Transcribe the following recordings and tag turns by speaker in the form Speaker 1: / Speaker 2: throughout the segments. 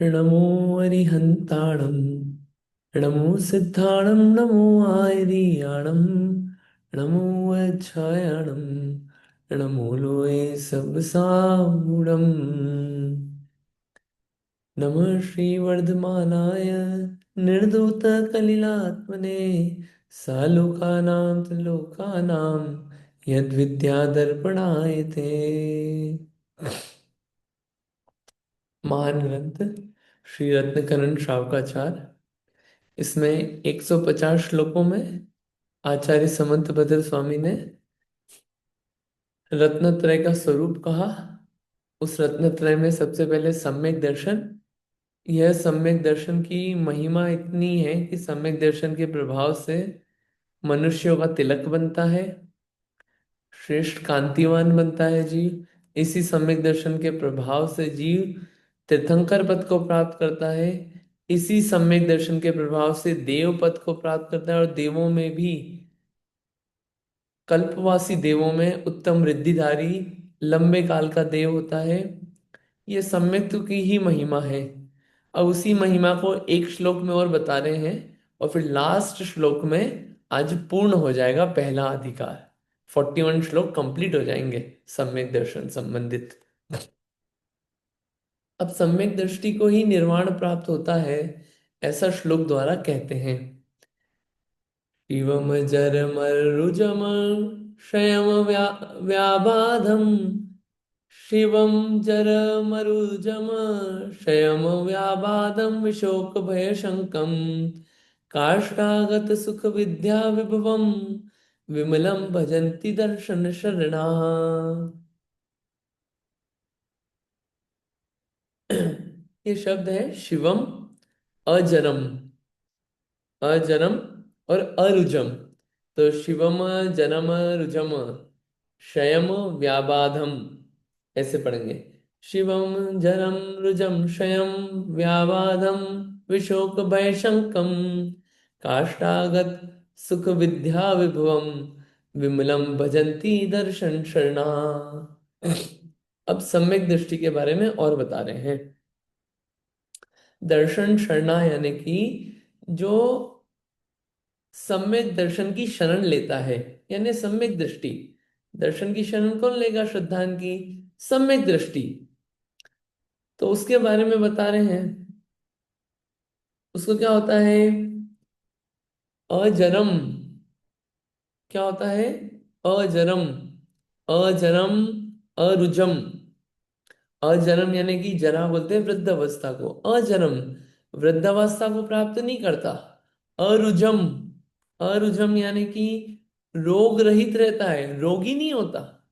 Speaker 1: नमो अरिहन्ताणं नमो सिद्धाणं नमो आयरियाणं नमो अक्षयाणं नमो लोये सबसागुणम् नमः श्रीवर्धमानाय निर्धूतकलिलात्मने सालोकानां त्रिलोकानां यद्विद्यादर्पणाय ते महान ग्रंथ श्री रत्नकरण शावकाचार। इसमें 150 श्लोकों में आचार्य समंत भद्र स्वामी ने रत्नत्रय का स्वरूप कहा। उस रत्नत्रय में सबसे पहले सम्यक दर्शन। यह सम्यक दर्शन की महिमा इतनी है कि सम्यक दर्शन के प्रभाव से मनुष्यों का तिलक बनता है, श्रेष्ठ कांतिवान बनता है जीव। इसी सम्यक दर्शन के प्रभाव से जीव तीर्थंकर पद को प्राप्त करता है। इसी सम्यक दर्शन के प्रभाव से देव पद को प्राप्त करता है, और देवों में भी कल्पवासी देवों में उत्तम रिद्धिधारी लंबे काल का देव होता है। ये सम्यक्त्व की ही महिमा है। अब उसी महिमा को एक श्लोक में और बता रहे हैं, और फिर लास्ट श्लोक में आज पूर्ण हो जाएगा पहला अधिकार। 41 श्लोक कंप्लीट हो जाएंगे सम्यक दर्शन संबंधित। अब सम्यक दृष्टि को ही निर्वाण प्राप्त होता है, ऐसा श्लोक द्वारा कहते हैं। शिवम जरमरुजम क्षयम व्याबाधम शिवम जरमरुजम क्षयम व्याबाधम विशोक भय शंकम काष्ठागत सुख विद्या विभवम विमलम भजन्ति दर्शन शरणा। ये शब्द है शिवम, अजरम, अजरम और अरुजम। तो शिवम जनम रुजम क्षयम व्याबाधम ऐसे पढ़ेंगे। शिवम जरम रुजम क्षयम व्याबाधम विशोक भय शंकम काष्ठागत सुख विद्या विभवम विमलम भजन्ति दर्शन शरणा। अब सम्यक दृष्टि के बारे में और बता रहे हैं। दर्शन शरणा यानी कि जो सम्यक दर्शन की शरण लेता है, यानी सम्यक दृष्टि। दर्शन की शरण कौन लेगा? श्रद्धान की सम्यक दृष्टि। तो उसके बारे में बता रहे हैं। उसको क्या होता है? अजरम। क्या होता है? अजरम, अजरम, अरुजम। अजरम यानी कि जरा बोलते हैं वृद्ध अवस्था को। अजरम वृद्धावस्था को प्राप्त नहीं करता। अरुजम, अरुजम यानी कि रोग रहित रहता है, रोगी नहीं होता।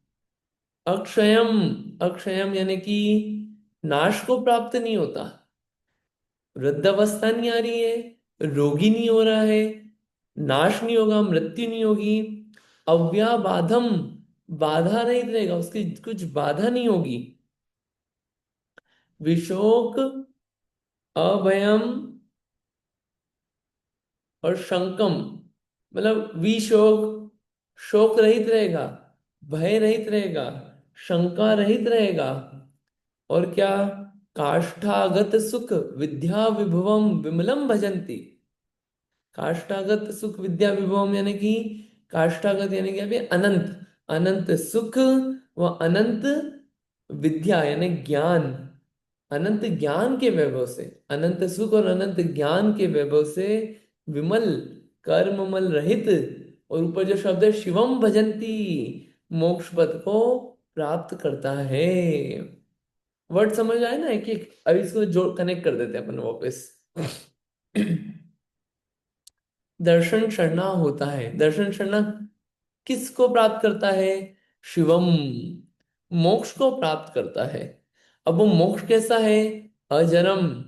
Speaker 1: अक्षयम, अक्षयम यानी कि नाश को प्राप्त नहीं होता। वृद्धावस्था नहीं आ रही है, रोगी नहीं हो रहा है, नाश नहीं होगा, मृत्यु नहीं होगी। अव्याबाधम, बाधा रहित रहेगा, उसकी कुछ बाधा नहीं होगी। विशोक, अभयम और शंकम, मतलब विशोक, शोक रहित रहेगा, भय रहित रहेगा, शंका रहित रहेगा। और क्या? काष्ठागत सुख विद्या विभवम विमलम भजंती। काष्ठागत सुख विद्या विभवम यानी कि काष्ठागत यानी कि अभी अनंत, अनंत सुख व अनंत विद्या यानी ज्ञान। अनंत ज्ञान के वैभव से, अनंत सुख और अनंत ज्ञान के वैभव से विमल, कर्ममल रहित, और ऊपर जो शब्द है शिवम भजंती, मोक्ष पद को प्राप्त करता है। वर्ड समझ आए ना एक एक? अब इसको जोड़ कनेक्ट कर देते हैं अपन वापस। दर्शन शरणा होता है। दर्शन शरणा किसको प्राप्त करता है? शिवम, मोक्ष को प्राप्त करता है। अब वो मोक्ष कैसा है? अजरम,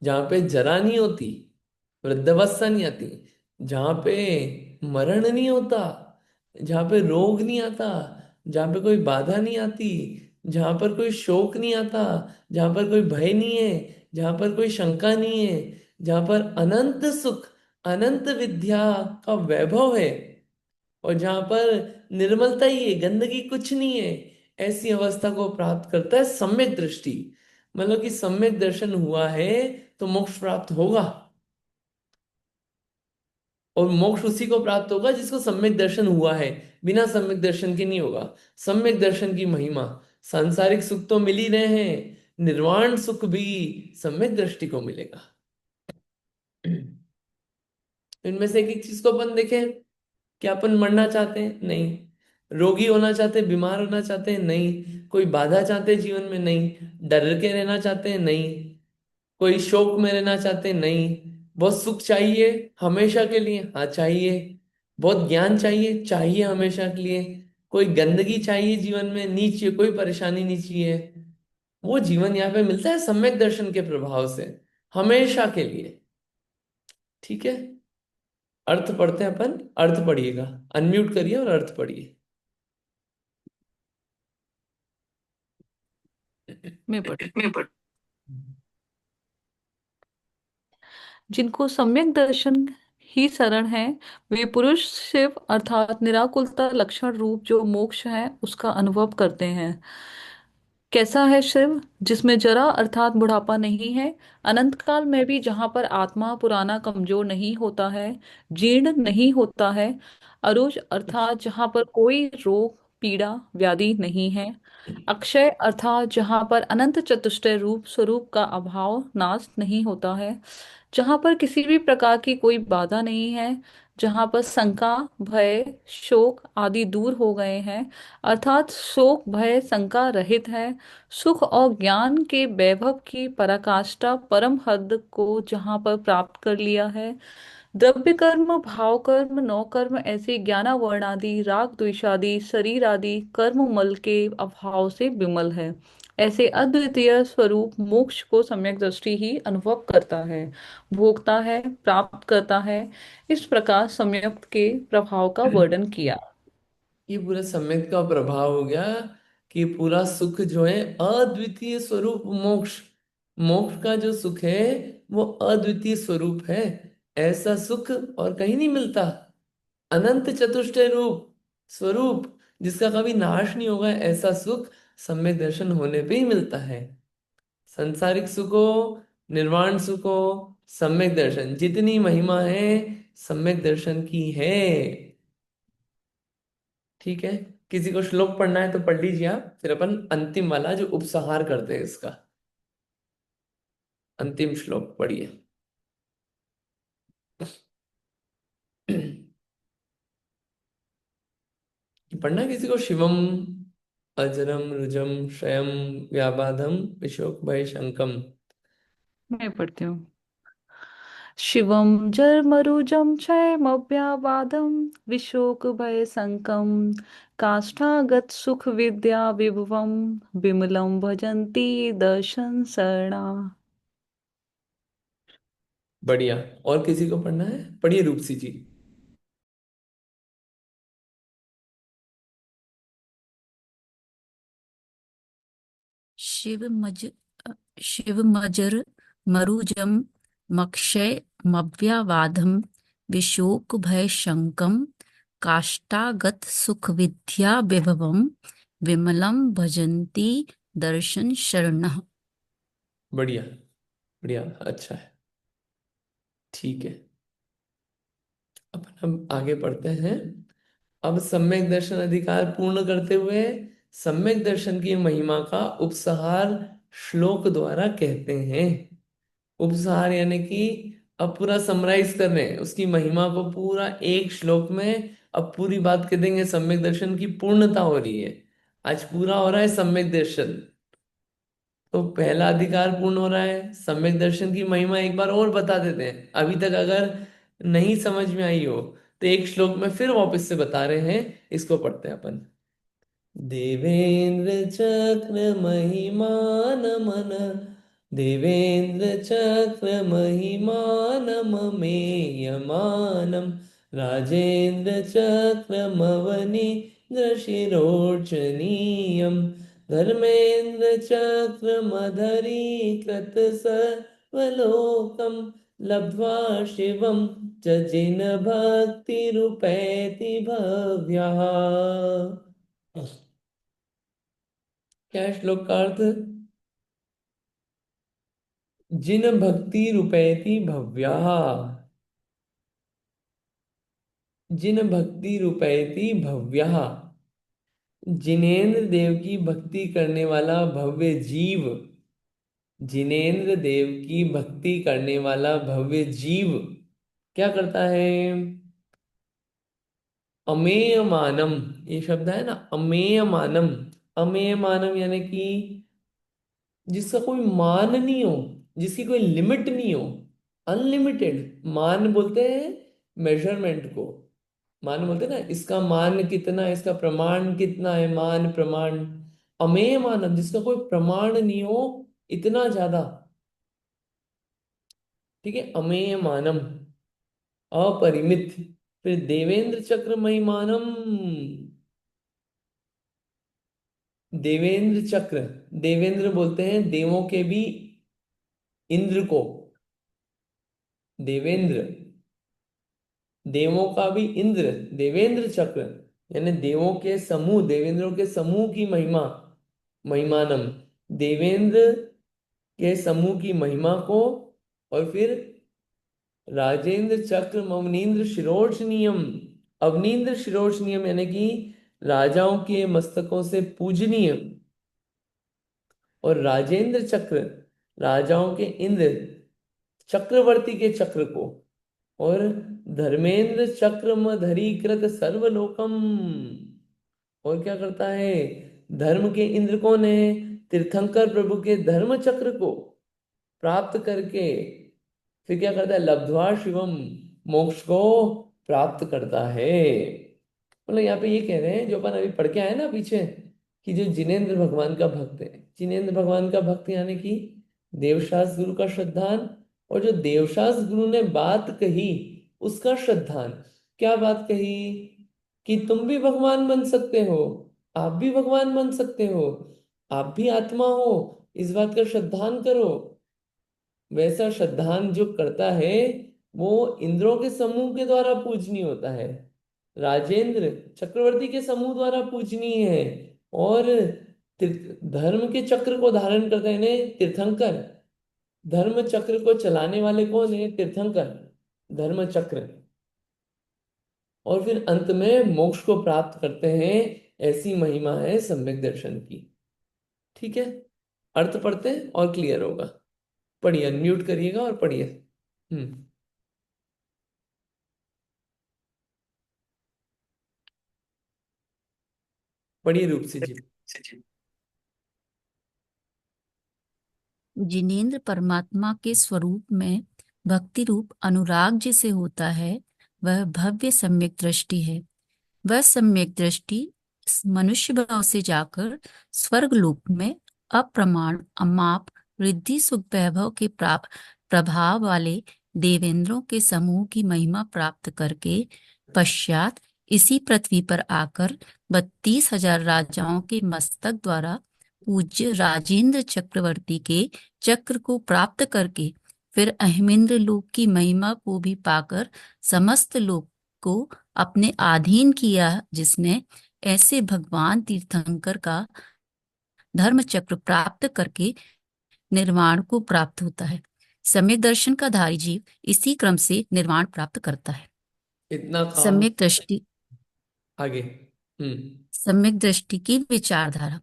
Speaker 1: जहां पे जरा नहीं होती, वृद्धावस्था नहीं आती, जहां पे मरण नहीं होता, जहां पे रोग नहीं आता, जहां पे कोई बाधा नहीं आती, जहां पर कोई शोक नहीं आता, जहां पर कोई भय नहीं है, जहां पर कोई शंका नहीं है, जहां पर अनंत सुख, अनंत विद्या का वैभव है, और जहां पर निर्मलता ही है, गंदगी कुछ नहीं है, ऐसी अवस्था को प्राप्त करता है सम्यक दृष्टि। मतलब कि सम्यक दर्शन हुआ है तो मोक्ष प्राप्त होगा। और मोक्ष उसी को प्राप्त होगा जिसको सम्यक दर्शन हुआ है, बिना सम्यक दर्शन के नहीं होगा। सम्यक दर्शन की महिमा, सांसारिक सुख तो मिल ही रहे हैं, निर्वाण सुख भी सम्यक दृष्टि को मिलेगा। इनमें से एक एक चीज को अपन देखें। क्या अपन मरना चाहते हैं? नहीं। रोगी होना चाहते हैं, बीमार होना चाहते हैं? नहीं। कोई बाधा चाहते हैं जीवन में? नहीं। डर के रहना चाहते हैं? नहीं। कोई शोक में रहना चाहते हैं? नहीं। बहुत सुख चाहिए हमेशा के लिए? हाँ चाहिए। बहुत ज्ञान चाहिए? चाहिए हमेशा के लिए। कोई गंदगी चाहिए जीवन में? नहीं चाहिए, कोई परेशानी नहीं चाहिए। वो जीवन यहाँ पे मिलता है सम्यक दर्शन के प्रभाव से, हमेशा के लिए। ठीक है। अर्थ पढ़ते हैं अपन, अर्थ पढ़िएगा। अनम्यूट करिए और अर्थ पढ़िए।
Speaker 2: मैं पढ़ती हूँ।
Speaker 1: मैं पढ़
Speaker 2: जिनको सम्यक दर्शन ही शरण है, वे पुरुष शिव अर्थात निराकुलता लक्षण रूप जो मोक्ष है उसका अनुभव करते हैं। कैसा है शिव? जिसमें जरा अर्थात बुढ़ापा नहीं है, अनंत काल में भी जहाँ पर आत्मा पुराना कमजोर नहीं होता है, जीर्ण नहीं होता है, अरुज अर्थात जहाँ पर कोई रोग पीड़ा व्याधि नहीं है, अक्षय अर्थात जहाँ पर अनंत चतुष्टय रूप स्वरूप का अभाव नाश नहीं होता है, जहाँ पर किसी भी प्रकार की कोई बाधा नहीं है, जहाँ पर शंका भय शोक आदि दूर हो गए हैं, अर्थात शोक भय शंका रहित है, सुख और ज्ञान के वैभव की पराकाष्ठा परम हद को जहाँ पर प्राप्त कर लिया है, द्रव्य कर्म भाव कर्म नौ कर्म ऐसे ज्ञानावरणादि राग द्वेषादि शरीर आदि कर्म मल के अभाव से विमल है, ऐसे अद्वितीय स्वरूप मोक्ष को सम्यक दृष्टि ही अनुभव करता है, भोगता है, प्राप्त करता है। इस प्रकार सम्यक के प्रभाव का वर्णन किया।
Speaker 1: ये पूरा सम्यक का प्रभाव हो गया कि पूरा सुख जो है अद्वितीय स्वरूप मोक्ष, मोक्ष का जो सुख है वो अद्वितीय स्वरूप है। ऐसा सुख और कहीं नहीं मिलता। अनंत चतुष्टय रूप स्वरूप जिसका कभी नाश नहीं होगा, ऐसा सुख सम्यक दर्शन होने पे ही मिलता है। संसारिक सुखों, निर्वाण सुखों, सम्यक दर्शन जितनी महिमा है सम्यक दर्शन की है। ठीक है। किसी को श्लोक पढ़ना है तो पढ़ लीजिए आप, फिर अपन अंतिम वाला जो उपसंहार करते हैं इसका अंतिम श्लोक पढ़िए। पढ़ना है किसी को? शिवम अजरम रुजम क्षयम व्याबाधम विशोक भय शंकम।
Speaker 2: मैं पढ़ती हूँ। शिवं जर्मरुजं क्षयमव्याबाधं विशोकभयसङ्कं काष्ठागत सुख विद्या विभवं विमलं भजन्ति दर्शन शरणा।
Speaker 1: बढ़िया। और किसी को पढ़ना है? पढ़िए रूपसी जी।
Speaker 3: शिव मज शिव मजर मरुजम मक्षय मव्यावाधम विशोक भय शंकम काष्टागत सुख विद्या विभवम विमलम भजन्ति दर्शन शरणः।
Speaker 1: बढ़िया। बढ़िया, अच्छा है। ठीक है। अपन हम आगे बढ़ते हैं। अब सम्यक दर्शन अधिकार पूर्ण करते हुए सम्यक दर्शन की महिमा का उपसहार श्लोक द्वारा कहते हैं। उपसहार यानी कि अब पूरा समराइज कर रहे हैं उसकी महिमा को पूरा एक श्लोक में। अब पूरी बात कह देंगे, सम्यक दर्शन की पूर्णता हो रही है। आज पूरा हो रहा है सम्यक दर्शन। तो पहला अधिकार पूर्ण हो रहा है, सम्यक दर्शन की महिमा एक बार और बता देते हैं, अभी तक अगर नहीं समझ में आई हो तो एक श्लोक में फिर वापस से बता रहे हैं। इसको पढ़ते हैं अपन। देवेंद्र चक्र महिमानमन, देवेंद्र चक्र महिमानममेयमानं, राजेन्द्र चक्रमवनि दृशिरोचनीयं, धर्मेन्द्र चक्रमधरीकृत सर्वलोकं, लब्ध्वा शिवं च जिन भक्तिरुपैति भव्यः। क्या है श्लोक का अर्थ? जिन भक्ति रूपैति भव्या, जिन भक्ति रूपैति भव्या, जिनेन्द्र देव की भक्ति करने वाला भव्य जीव, जिनेन्द्र देव की भक्ति करने वाला भव्य जीव क्या करता है? अमेय मानम, ये शब्द है ना, अमेय मानम। अमेय मानम यानी कि जिसका कोई मान नहीं हो, जिसकी कोई लिमिट नहीं हो, अनलिमिटेड। मान बोलते हैं मेजरमेंट को, मान बोलते हैं ना, इसका मान कितना है, इसका प्रमाण कितना है, मान प्रमाण। अमेय मानम, जिसका कोई प्रमाण नहीं हो, इतना ज्यादा। ठीक है, अमेय मानम, अपरिमित। फिर देवेंद्र चक्र महिमानम, देवेंद्र चक्र, देवेंद्र बोलते हैं देवों के भी इंद्र को, देवेंद्र, देवों का भी इंद्र, देवेंद्र चक्र यानी देवों के समूह, देवेंद्रों के समूह की महिमा, महिमानम, देवेंद्र के समूह की महिमा को। और फिर राजेंद्र चक्र मवनीन्द्र शिरोषनियम, अवनीन्द्र शिरोषनियम यानी कि राजाओं के मस्तकों से पूजनीय, और राजेंद्र चक्र राजाओं के इंद्र, चक्रवर्ती के चक्र को। और धर्मेंद्र चक्रमधरी कृत सर्वलोकम, और क्या करता है? धर्म के इंद्र कौन है? तीर्थंकर प्रभु के धर्म चक्र को प्राप्त करके फिर क्या करता है? लब्ध्वा शिवम, मोक्ष को प्राप्त करता है। मतलब यहाँ पे ये कह रहे हैं, जो अपन अभी पढ़ के आए ना पीछे, कि जो जिनेन्द्र भगवान का भक्त है, जिनेन्द्र भगवान का भक्त यानी कि देवशास्त्र गुरु का श्रद्धान, और जो देवशास्त्र गुरु ने बात कही उसका श्रद्धान। क्या बात कही? कि तुम भी भगवान बन सकते हो, आप भी भगवान बन सकते हो, आप भी आत्मा हो, इस बात का श्रद्धान करो। वैसा श्रद्धान जो करता है वो इंद्रों के समूह के द्वारा पूजनीय होता है, राजेंद्र चक्रवर्ती के समूह द्वारा पूजनीय है। और धर्म के चक्र को धारण करते हैं इन्हें तीर्थंकर, धर्म चक्र को चलाने वाले कौन है? तीर्थंकर, धर्म चक्र। और फिर अंत में मोक्ष को प्राप्त करते हैं, ऐसी महिमा है सम्यक दर्शन की। ठीक है, अर्थ पढ़ते हैं और क्लियर होगा। पढ़िए, अनम्यूट करिएगा और पढ़िए। पढ़िए रूप से जी।
Speaker 3: जिनेन्द्र परमात्मा के स्वरूप में भक्ति रूप अनुराग जिसे होता है, वह भव्य सम्यक दृष्टि है। वह सम्यक दृष्टि मनुष्य भाव से जाकर स्वर्ग लोक में अप्रमाण अमाप रिद्धि सुख वैभव के प्रभाव वाले देवेंद्रों के समूह की महिमा प्राप्त करके पश्चात इसी पृथ्वी पर आकर 32,000 राजाओं के मस्तक द्वारा पूज्य राजेंद्र चक्रवर्ती के चक्र को प्राप्त करके फिर अहिमेंद्र लोक की महिमा को भी पाकर समस्त लोक को अपने अधीन किया, जिसने ऐसे भगवान तीर्थंकर का धर्म चक्र प्राप्त करके निर्वाण को प्राप्त होता है। सम्यक दर्शन का धारी जीव इसी क्रम से निर्वाण प्राप्त करता है।
Speaker 1: इतना काम।
Speaker 3: सम्यक दृष्टि,
Speaker 1: आगे।
Speaker 3: सम्यक दृष्टि की विचारधारा।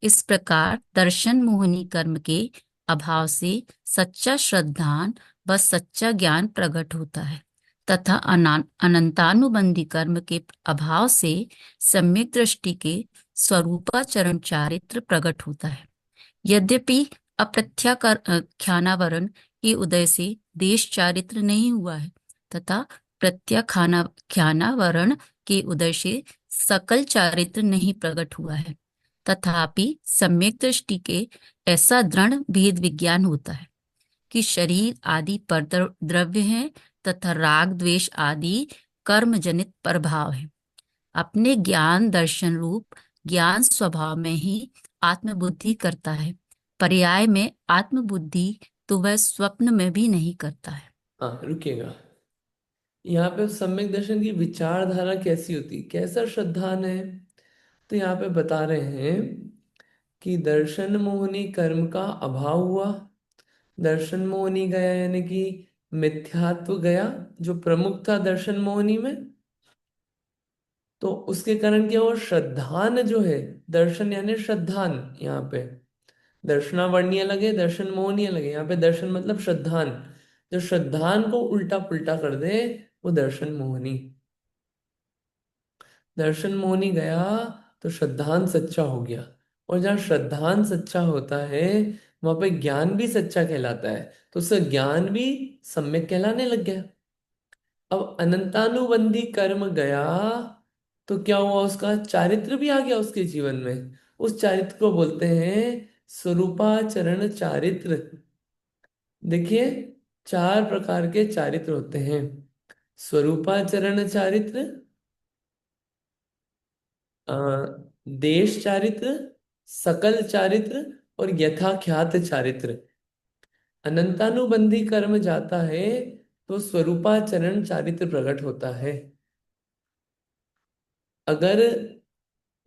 Speaker 3: इस प्रकार दर्शन मोहिनी कर्म के अभाव से सच्चा श्रद्धान व सच्चा ज्ञान प्रकट होता है, तथा अनंतानुबंधी कर्म के अभाव से सम्यक दृष्टि के स्वरूपाचरण चारित्र प्रकट होता है। यद्यपि अप्रत्याख्यानावरण के उदय से देश चारित्र नहीं हुआ है, तथा प्रत्याख्यानावरण के उदय से सकल चारित्र नहीं प्रकट हुआ है, तथापि सम्यक दृष्टि के ऐसा दृढ़ भेद विज्ञान होता है कि शरीर आदि पर द्रव्य है तथा राग द्वेष आदि कर्म जनित प्रभाव है। अपने ज्ञान दर्शन रूप ज्ञान स्वभाव में ही आत्मबुद्धि करता है, पर्याय में आत्मबुद्धि तो वह स्वप्न में भी नहीं करता है।
Speaker 1: हाँ, रुकिएगा। यहाँ पे सम्यक दर्शन की विचारधारा कैसी होती, कैसा श्रद्धान है? तो यहाँ पे बता रहे हैं कि दर्शन मोहनी कर्म का अभाव हुआ, दर्शन मोहनी गया यानी कि मिथ्यात्व गया, जो प्रमुख था दर्शन मोहनी में। तो उसके कारण क्या हुआ, श्रद्धान जो है, दर्शन यानी श्रद्धान, यहाँ पे दर्शनावर्णीय लगे, दर्शन मोहनीय लगे, यहाँ पे दर्शन मतलब श्रद्धान। जो श्रद्धान को उल्टा पुल्टा कर दे वो दर्शन मोहनी। दर्शन मोहनी गया तो श्रद्धान सच्चा हो गया। और जहाँ श्रद्धान सच्चा होता है वहां पे ज्ञान भी सच्चा कहलाता है, तो उससे ज्ञान भी सम्यक कहलाने लग गया। अब अनंतानुबंधी कर्म गया तो क्या हुआ, उसका चारित्र भी आ गया उसके जीवन में। उस चारित्र को बोलते हैं स्वरूपाचरण चारित्र। देखिए, चार प्रकार के चारित्र होते हैं। स्वरूपाचरण चारित्र, अ, देश चारित्र, सकल चारित्र और यथाख्यात चारित्र। अनंतानुबंधी कर्म जाता है तो स्वरूपाचरण चारित्र प्रकट होता है। अगर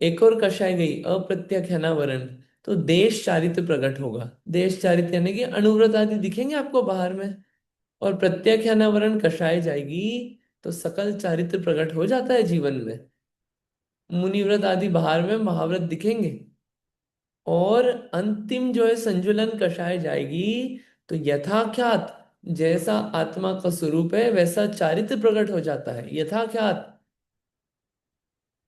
Speaker 1: एक और कषाय गई अप्रत्याख्यानावरण, तो देश चारित्र प्रकट होगा। देश चारित्र यानी कि अनुव्रत आदि दिखेंगे आपको बाहर में। और प्रत्याख्यानावरण कषाय जाएगी तो सकल चारित्र प्रकट हो जाता है जीवन में। मुनिव्रत आदि बाहर में महाव्रत दिखेंगे। और अंतिम जो है संजुलन कषाय जाएगी तो यथाख्यात, जैसा आत्मा का स्वरूप है वैसा चारित्र प्रकट हो जाता है, यथाख्यात।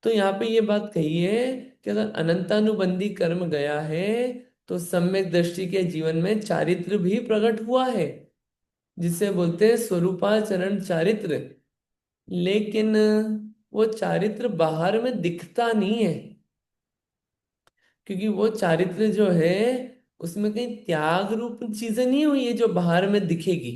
Speaker 1: तो यहाँ पे ये बात कही है कि अगर अनंतानुबंधी कर्म गया है तो सम्यक दृष्टि के जीवन में चारित्र भी प्रकट हुआ है, जिसे बोलते हैं स्वरूपाचरण चारित्र। लेकिन वो चारित्र बाहर में दिखता नहीं है, क्योंकि वो चारित्र जो है उसमें कहीं त्याग रूप चीजें नहीं हुई है जो बाहर में दिखेगी।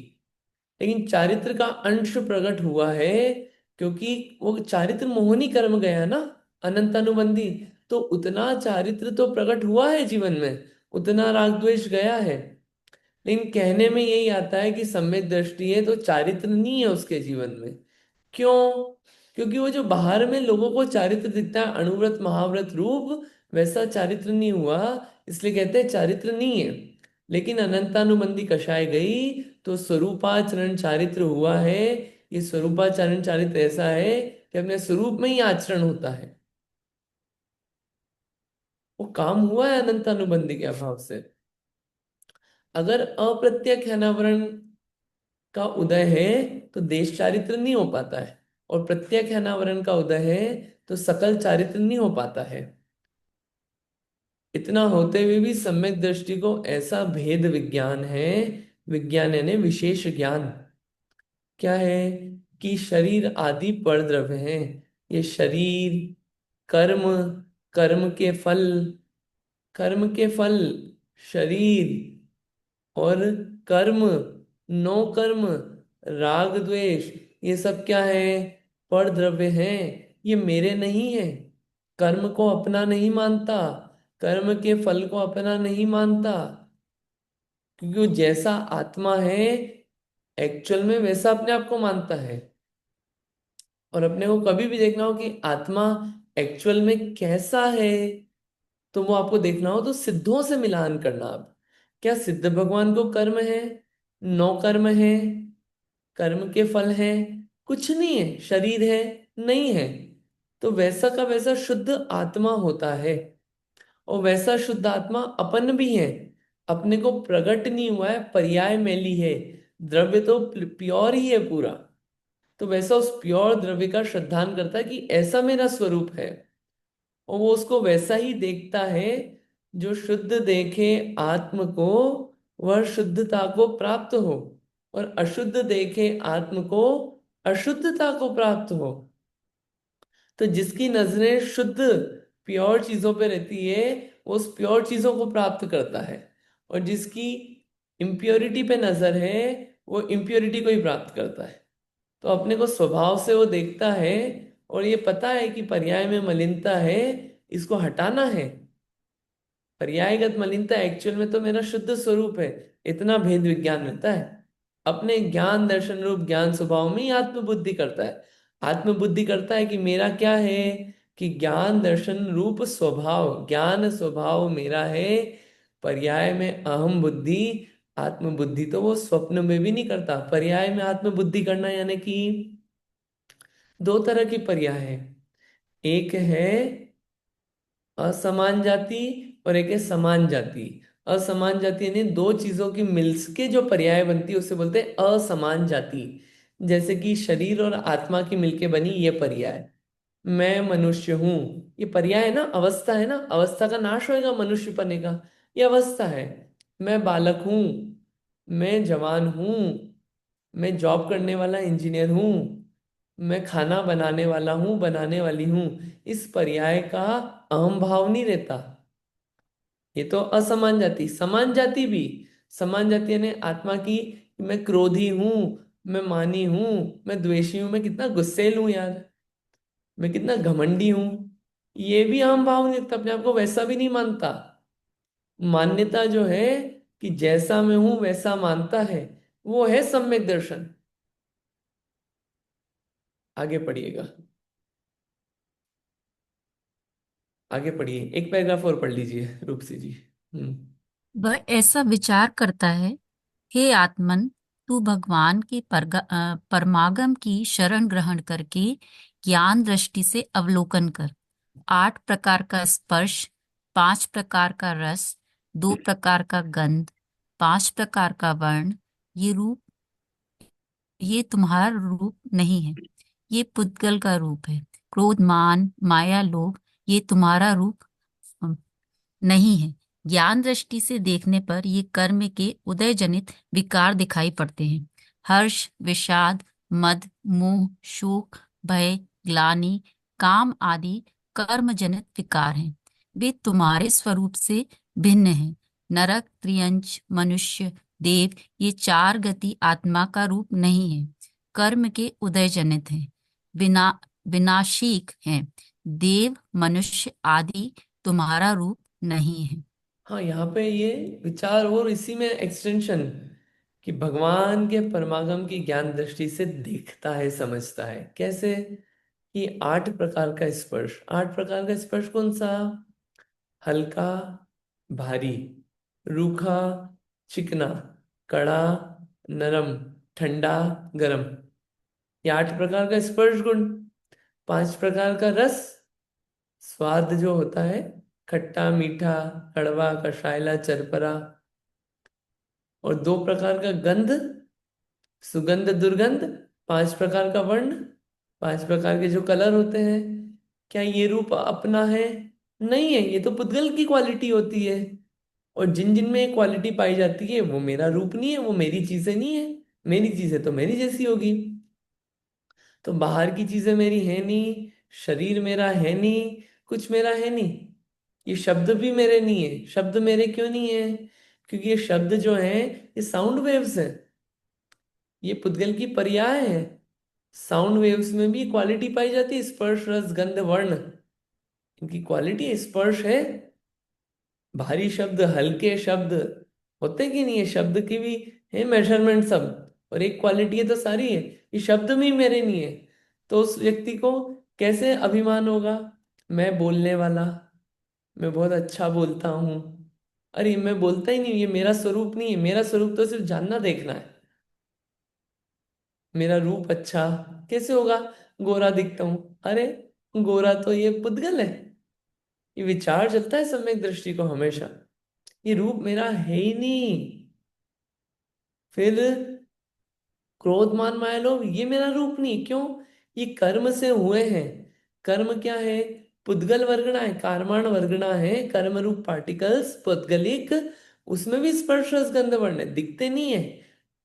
Speaker 1: लेकिन चारित्र का अंश प्रकट हुआ है, क्योंकि वो चारित्र मोहनी कर्म गया ना, अनंत अनुबंधी। तो उतना चारित्र तो प्रकट हुआ है जीवन में, उतना राग द्वेष गया है। लेकिन कहने में यही आता है कि सम्यक दृष्टि है तो चारित्र नहीं है उसके जीवन में। क्यों? क्योंकि वो जो बाहर में लोगों को चारित्र दिखता है, अणुव्रत महाव्रत रूप, वैसा चारित्र नहीं हुआ, इसलिए कहते हैं चारित्र नहीं है। लेकिन अनंतानुबंधी कषाय गई तो स्वरूपाचरण चारित्र हुआ है। ये स्वरूपाचरण चारित्र ऐसा है कि अपने स्वरूप में ही आचरण होता है, वो काम हुआ है अनंतानुबंधी के अभाव से। अगर अप्रत्यक्ष अनावरण का उदय है तो देश चारित्र नहीं हो पाता है, और प्रत्यक्ष अनावरण का उदय है तो सकल चारित्र नहीं हो पाता है। इतना होते हुए भी सम्यक दृष्टि को ऐसा भेद विज्ञान है, विज्ञान यानी विशेष ज्ञान, क्या है कि शरीर आदि परद्रव्य हैं। ये शरीर, कर्म, कर्म के फल, कर्म के फल, शरीर और कर्म, नो कर्म, राग द्वेष, ये सब क्या है, पर द्रव्य हैं। ये मेरे नहीं है। कर्म को अपना नहीं मानता, कर्म के फल को अपना नहीं मानता, क्योंकि वो जैसा आत्मा है एक्चुअल में वैसा अपने आप को मानता है। और अपने को कभी भी देखना हो कि आत्मा एक्चुअल में कैसा है, तो वो आपको देखना हो तो सिद्धों से मिलान करना। आप क्या सिद्ध भगवान को कर्म है, नौ कर्म है, कर्म के फल है, कुछ नहीं है, शरीर है, नहीं है। तो वैसा का वैसा शुद्ध आत्मा होता है, और वैसा शुद्ध आत्मा अपन भी है। अपने को प्रकट नहीं हुआ है, पर्याय मैली है, द्रव्य तो प्योर ही है पूरा। तो वैसा उस प्योर द्रव्य का श्रद्धान करता है कि ऐसा मेरा स्वरूप है, और वो उसको वैसा ही देखता है। जो शुद्ध देखे आत्म को वह शुद्धता को प्राप्त हो, और अशुद्ध देखे आत्म को अशुद्धता को प्राप्त हो। तो जिसकी नजरें शुद्ध प्योर चीजों पे रहती है वो उस प्योर चीजों को प्राप्त करता है, और जिसकी इम्प्योरिटी पे नजर है वो इम्प्योरिटी को ही प्राप्त करता है। तो अपने को स्वभाव से वो देखता है, और ये पता है कि पर्याय में मलिनता है, इसको हटाना है। पर्यायगत मलिनता एक्चुअल में तो मेरा शुद्ध स्वरूप है। इतना भेद विज्ञान रहता है। अपने ज्ञान दर्शन रूप ज्ञान स्वभाव में ही आत्मबुद्धि करता है। आत्मबुद्धि करता है कि मेरा क्या है, कि ज्ञान दर्शन रूप स्वभाव, ज्ञान स्वभाव मेरा है। पर्याय में अहम बुद्धि आत्मबुद्धि तो वो स्वप्न में भी नहीं करता। पर्याय में आत्मबुद्धि करना यानी कि दो तरह की पर्याय है। एक है असमान जाति और एक है समान जाति। असमान जाति यानी दो चीजों की मिल्स के जो पर्याय बनती है उसे बोलते हैं असमान जाति। जैसे कि शरीर और आत्मा की मिलके बनी ये पर्याय। मैं मनुष्य हूं, ये पर्याय है ना, अवस्था है ना, अवस्था का नाश होएगा मनुष्य पने का, ये अवस्था है। मैं बालक हूं, मैं जवान हूं, मैं जॉब करने वाला इंजीनियर हूं, मैं खाना बनाने वाला हूं, बनाने वाली हूं। इस पर्याय का अहम भाव नहीं रहता। ये तो असमान जाति। समान जाति भी, समान जाति यानी आत्मा की, मैं क्रोधी हूं, मैं मानी हूं, मैं द्वेषी हूं, मैं कितना गुस्सेल हूं यार, मैं कितना घमंडी हूं। ये भी अहम भाव नहीं रखता, अपने आप को वैसा भी नहीं मानता। मान्यता जो है कि जैसा मैं हूं वैसा मानता है, वो है सम्यक दर्शन। आगे पढ़िएगा, आगे पढ़िए, एक पैराग्राफ और पढ़ लीजिए रूपसी जी। हम्म।
Speaker 3: वह ऐसा विचार करता है, हे आत्मन, तू भगवान के परमागम की शरण ग्रहण करके ज्ञान दृष्टि से अवलोकन कर। 8 प्रकार का स्पर्श, 5 प्रकार का रस, 2 प्रकार का गंध, 5 प्रकार का वर्ण, ये रूप, ये तुम्हारा रूप नहीं है, ये पुद्गल का रूप है। क्रोध, मान, माया, लोभ, ये तुम्हारा रूप नहीं है। ज्ञान दृष्टि से देखने पर ये कर्म के उदय जनित विकार दिखाई पड़ते हैं। हर्ष, विषाद, मद, मोह, शोक, भय, ग्लानि, काम आदि कर्म जनित विकार हैं। वे तुम्हारे स्वरूप से भिन्न हैं। नरक, त्रियंच, मनुष्य, देव, ये 4 गति आत्मा का रूप नहीं है, कर्म के उदय जनित हैं, विना विनाशीक हैं। देव, मनुष्य आदि तुम्हारा रूप नहीं है।
Speaker 1: हाँ, यहाँ पे ये विचार और इसी में एक्सटेंशन कि भगवान के परमागम की ज्ञान दृष्टि से देखता है, समझता है कैसे कि 8 प्रकार का स्पर्श। 8 प्रकार का स्पर्श कौन सा? हल्का, भारी, रूखा, चिकना, कड़ा, नरम, ठंडा, गरम। ये 8 प्रकार का स्पर्श गुण। 5 प्रकार का रस, स्वाद जो होता है, खट्टा, मीठा, कड़वा, कषायला, चरपरा। और 2 प्रकार का गंध, सुगंध, दुर्गंध। 5 प्रकार का वर्ण, 5 प्रकार के जो कलर होते हैं। क्या ये रूप अपना है? नहीं है, ये तो पुद्गल की क्वालिटी होती है। और जिन जिन में ये क्वालिटी पाई जाती है वो मेरा रूप नहीं है, वो मेरी चीजें नहीं है। मेरी चीजें तो मेरी जैसी होगी। तो बाहर की चीजें मेरी है नहीं, शरीर मेरा है नहीं, कुछ मेरा है नहीं। ये शब्द भी मेरे नहीं है। शब्द मेरे क्यों नहीं है? क्योंकि ये शब्द जो है ये साउंड वेव्स है, ये पुद्गल की पर्याय है। साउंड वेव्स में भी क्वालिटी पाई जाती है, स्पर्श, रस, गंध, वर्ण। इनकी क्वालिटी स्पर्श है। भारी शब्द, हल्के शब्द होते कि नहीं है, शब्द की भी है मेजरमेंट सब। और एक क्वालिटी है तो सारी है। ये शब्द भी मेरे नहीं है। तो उस व्यक्ति को कैसे अभिमान होगा? मैं बोलने वाला, मैं बहुत अच्छा बोलता हूँ। अरे मैं बोलता ही नहीं, ये मेरा स्वरूप नहीं है। मेरा स्वरूप तो सिर्फ जानना देखना है। मेरा रूप अच्छा कैसे होगा? गोरा दिखता हूँ, अरे गोरा तो ये पुद्गल है। ये विचार चलता है सम्यक दृष्टि को हमेशा, ये रूप मेरा है ही नहीं। फिर क्रोध, मान, माया, लोभ, ये मेरा रूप नहीं। क्यों? ये कर्म से हुए हैं। कर्म क्या है? पुद्गल वर्गणा है, कारमाण वर्गणा है, कर्म रूप पार्टिकल्स पौद्गलिक। उसमें भी स्पर्श रस गंध वर्ण है, दिखते नहीं है,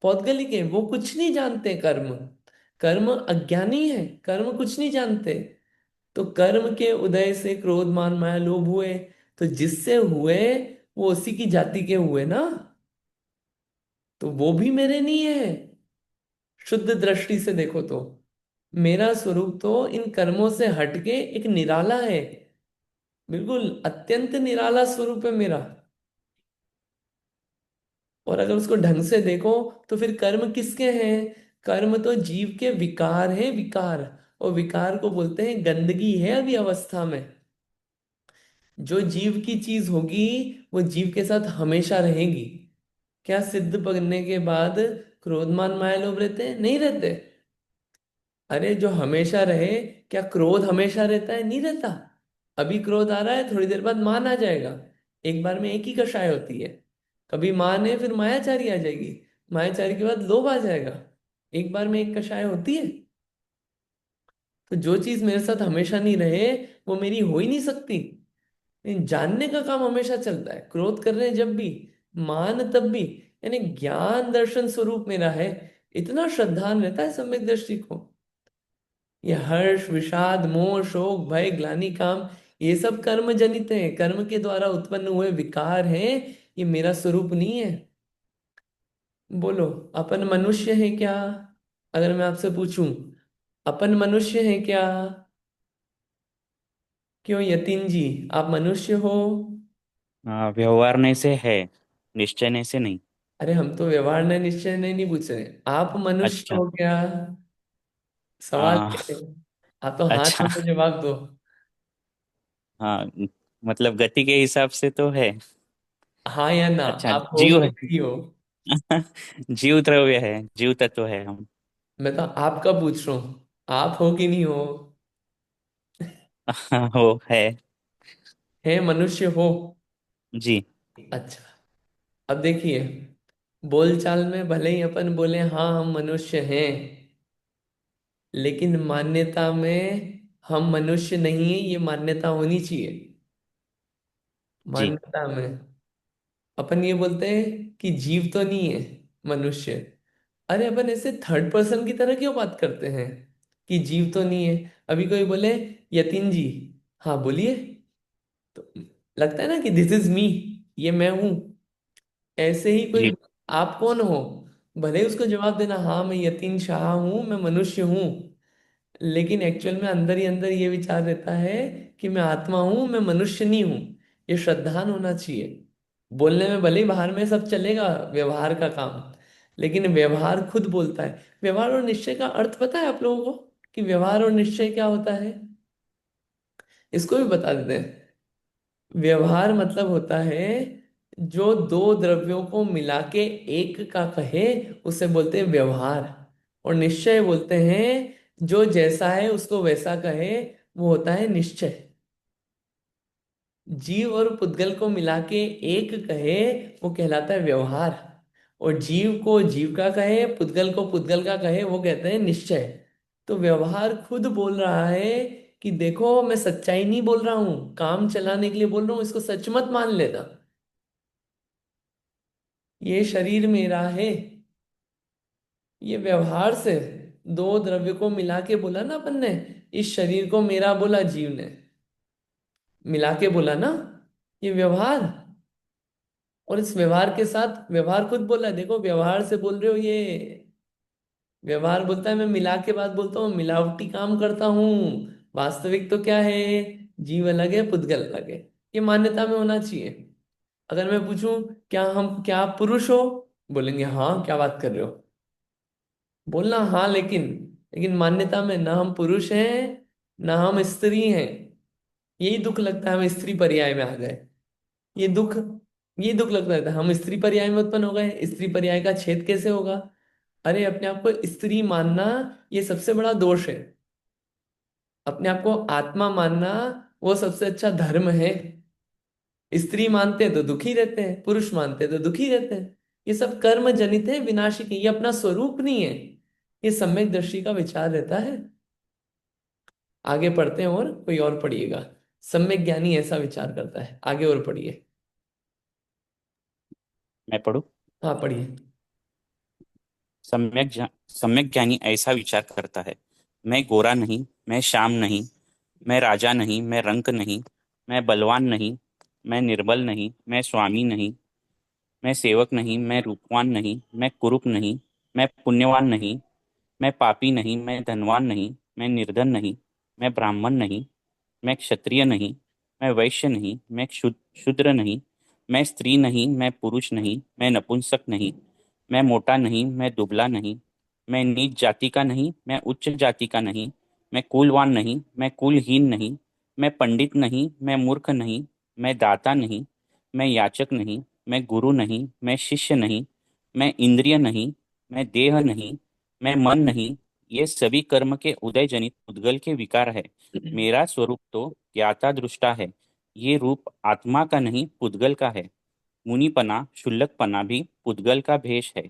Speaker 1: पौद्गलिक है। वो कुछ नहीं जानते कर्म। कर्म अज्ञानी है, कर्म कुछ नहीं जानते। तो कर्म के उदय से क्रोध, मान, माया, लोभ हुए। तो जिससे हुए वो उसी की जाति के हुए ना, तो वो भी मेरे नहीं है। शुद्ध दृष्टि से देखो तो मेरा स्वरूप तो इन कर्मों से हटके एक निराला है। बिल्कुल अत्यंत निराला स्वरूप है मेरा। और अगर उसको ढंग से देखो तो फिर कर्म किसके हैं? कर्म तो जीव के विकार हैं, विकार। और विकार को बोलते हैं गंदगी है अभी अवस्था में। जो जीव की चीज होगी वो जीव के साथ हमेशा रहेगी। क्या सिद्ध बनने के बाद क्रोध मान माया लोभ रहते हैं? नहीं रहते। अरे जो हमेशा रहे, क्या क्रोध हमेशा रहता है? नहीं रहता। अभी क्रोध आ रहा है, थोड़ी देर बाद मान आ जाएगा। एक बार में एक ही कषाय होती है। कभी मान है, फिर मायाचारी आ जाएगी। मायाचारी के बाद लोभ आ जाएगा। एक बार में एक कषाय होती है। तो जो चीज मेरे साथ हमेशा नहीं रहे, वो मेरी हो ही नहीं सकती। लेकिन जानने का काम हमेशा चलता है। क्रोध कर रहे हैं जब भी, मान तब भी। यानी ज्ञान दर्शन स्वरूप मेरा है। इतना श्रद्धान रहता है सम्यक दृष्टि को। ये हर्ष विषाद मोह शोक भय ग्लानि काम, ये सब कर्म जनित हैं, कर्म के द्वारा उत्पन्न हुए विकार हैं। ये मेरा स्वरूप नहीं है। बोलो, अपन मनुष्य है क्या? अगर मैं आपसे पूछूं, अपन मनुष्य है क्या? क्यों यतीन जी, आप मनुष्य हो?
Speaker 4: व्यवहारने से है, निश्चयने से नहीं।
Speaker 1: अरे हम तो व्यवहार ने निश्चय नहीं पूछ रहे, आप मनुष्य
Speaker 4: अच्छा।
Speaker 1: हो क्या? सवाल
Speaker 4: आ,
Speaker 1: ये है। आप तो हाँ ना
Speaker 4: अच्छा।
Speaker 1: में जवाब दो।
Speaker 4: हाँ, मतलब गति के हिसाब से तो है।
Speaker 1: हाँ या ना?
Speaker 4: अच्छा,
Speaker 1: आप हो
Speaker 4: जीव
Speaker 1: कि
Speaker 4: है।
Speaker 1: नहीं हो?
Speaker 4: जीव द्रव्य है, जीव तत्व है हम।
Speaker 1: मैं तो आपका पूछ रहा हूँ, आप हो कि नहीं हो?
Speaker 4: वो है।
Speaker 1: है, मनुष्य हो?
Speaker 4: जी।
Speaker 1: अच्छा। अब देखिए, बोलचाल में भले ही अपन बोले हाँ हम मनुष्य हैं, लेकिन मान्यता में हम मनुष्य नहीं है, ये मान्यता होनी चाहिए।
Speaker 4: जी।
Speaker 1: मान्यता में अपन ये बोलते हैं कि जीव तो नहीं है, मनुष्य। अरे अपन ऐसे थर्ड पर्सन की तरह क्यों बात करते हैं कि जीव तो नहीं है? अभी कोई बोले यतीन जी, हाँ बोलिए, तो लगता है ना कि दिस इज मी, ये मैं हूं। ऐसे ही कोई,
Speaker 4: जी।
Speaker 1: आप कौन हो? भले ही उसको जवाब देना हाँ मैं यतीन शाह हूं, मैं मनुष्य हूं, लेकिन एक्चुअल में अंदर ही अंदर ये विचार रहता है कि मैं आत्मा हूं, मैं मनुष्य नहीं हूं। ये श्रद्धान होना चाहिए। बोलने में भले ही बाहर में सब चलेगा, व्यवहार का काम, लेकिन व्यवहार खुद बोलता है। व्यवहार और निश्चय का अर्थ पता है आप लोगों को, कि व्यवहार और निश्चय क्या होता है? इसको भी बता देते हैं। व्यवहार मतलब होता है जो दो द्रव्यों को मिला के एक का कहे, उसे बोलते हैं व्यवहार। और निश्चय बोलते हैं जो जैसा है उसको वैसा कहे, वो होता है निश्चय। जीव और पुद्गल को मिला के एक कहे, वो कहलाता है व्यवहार। और जीव को जीव का कहे, पुद्गल को पुद्गल का कहे, वो कहते हैं निश्चय। तो व्यवहार खुद बोल रहा है कि देखो मैं सच्चाई नहीं बोल रहा हूं, काम चलाने के लिए बोल रहा हूं, इसको सच मत मान लेना। ये शरीर मेरा है। ये व्यवहार से दो द्रव्य को मिला के बोला ना अपन ने, इस शरीर को मेरा बोला जीव ने, मिला के बोला ना, ये व्यवहार। और इस व्यवहार के साथ व्यवहार खुद बोला, देखो व्यवहार से बोल रहे हो ये। व्यवहार बोलता है मैं मिला के बात बोलता हूँ, मिलावटी काम करता हूँ। वास्तविक तो क्या है? जीव अलग है, पुद्गल अलग है। ये मान्यता में होना चाहिए। अगर मैं पूछूं, क्या आप पुरुष हो? बोलेंगे हाँ, क्या बात कर रहे हो? बोलना हाँ, लेकिन मान्यता में ना हम पुरुष हैं, ना हम स्त्री हैं। यही दुख लगता है हम स्त्री पर्याय में आ गए। ये दुख ये दुख लगता है हम स्त्री पर्याय में उत्पन्न हो गए। स्त्री पर्याय का छेद कैसे होगा? अरे अपने आप को स्त्री मानना, ये सबसे बड़ा दोष है। अपने आप को आत्मा मानना, वो सबसे अच्छा धर्म है। स्त्री मानते हैं तो दुखी रहते हैं, पुरुष मानते हैं तो दुखी रहते हैं। ये सब कर्म जनित है, विनाशी के, ये अपना स्वरूप नहीं है। ये सम्यक दृष्टि का विचार रहता है। आगे पढ़ते हैं, और कोई और पढ़िएगा। सम्यक ज्ञानी ऐसा विचार करता है। आगे और पढ़िए।
Speaker 4: मैं पढ़ूं?
Speaker 1: हाँ पढ़िए।
Speaker 4: सम्यक ज्ञानी ऐसा विचार करता है, मैं गोरा नहीं, मैं श्याम नहीं, मैं राजा नहीं, मैं रंक नहीं, मैं बलवान नहीं, मैं निर्बल नहीं, मैं स्वामी नहीं, मैं सेवक नहीं, मैं रूपवान नहीं, मैं कुरूप नहीं, मैं पुण्यवान नहीं, मैं पापी नहीं, मैं धनवान नहीं, मैं निर्धन नहीं, मैं ब्राह्मण नहीं, मैं क्षत्रिय नहीं, मैं वैश्य नहीं, मैं शूद्र नहीं, मैं स्त्री नहीं, मैं पुरुष नहीं, मैं नपुंसक नहीं, मैं मोटा नहीं, मैं दुबला नहीं, मैं नीच जाति का नहीं, मैं उच्च जाति का नहीं, मैं कुलवान नहीं, मैं कुलहीन नहीं, मैं पंडित नहीं, मैं मूर्ख नहीं, मैं दाता नहीं, मैं याचक नहीं, मैं गुरु नहीं, मैं शिष्य नहीं, मैं इंद्रिय नहीं, मैं देह नहीं, मैं मन नहीं, ये सभी कर्म के उदय जनित उद्गल के विकार है। मेरा स्वरूप तो ज्ञाता दृष्टा है। ये रूप आत्मा का नहीं पुद्गल का है। मुनिपना शुल्लकपना भी पुद्गल का भेष है।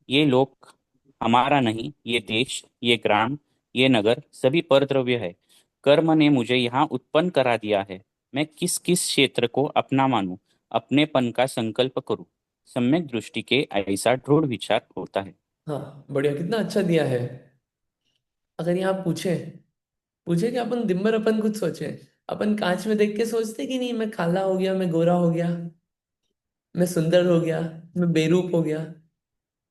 Speaker 4: ये लोक हमारा नहीं, ये देश, ये ग्राम, ये नगर सभी परद्रव्य है। कर्म ने मुझे यहाँ उत्पन्न करा दिया है। मैं किस किस क्षेत्र को अपना मानूं, अपनेपन का संकल्प करूं। सम्यक दृष्टि के ऐसा दृढ़ विचार होता है।
Speaker 1: हाँ, बढ़िया, कितना अच्छा दिया है। अगर यहाँ पूछे पूछे कि अपन दिन भर अपन कुछ सोचे, अपन कांच में देख के सोचते कि नहीं मैं काला हो गया, मैं गोरा हो गया, मैं सुंदर हो गया, मैं बेरूप हो गया।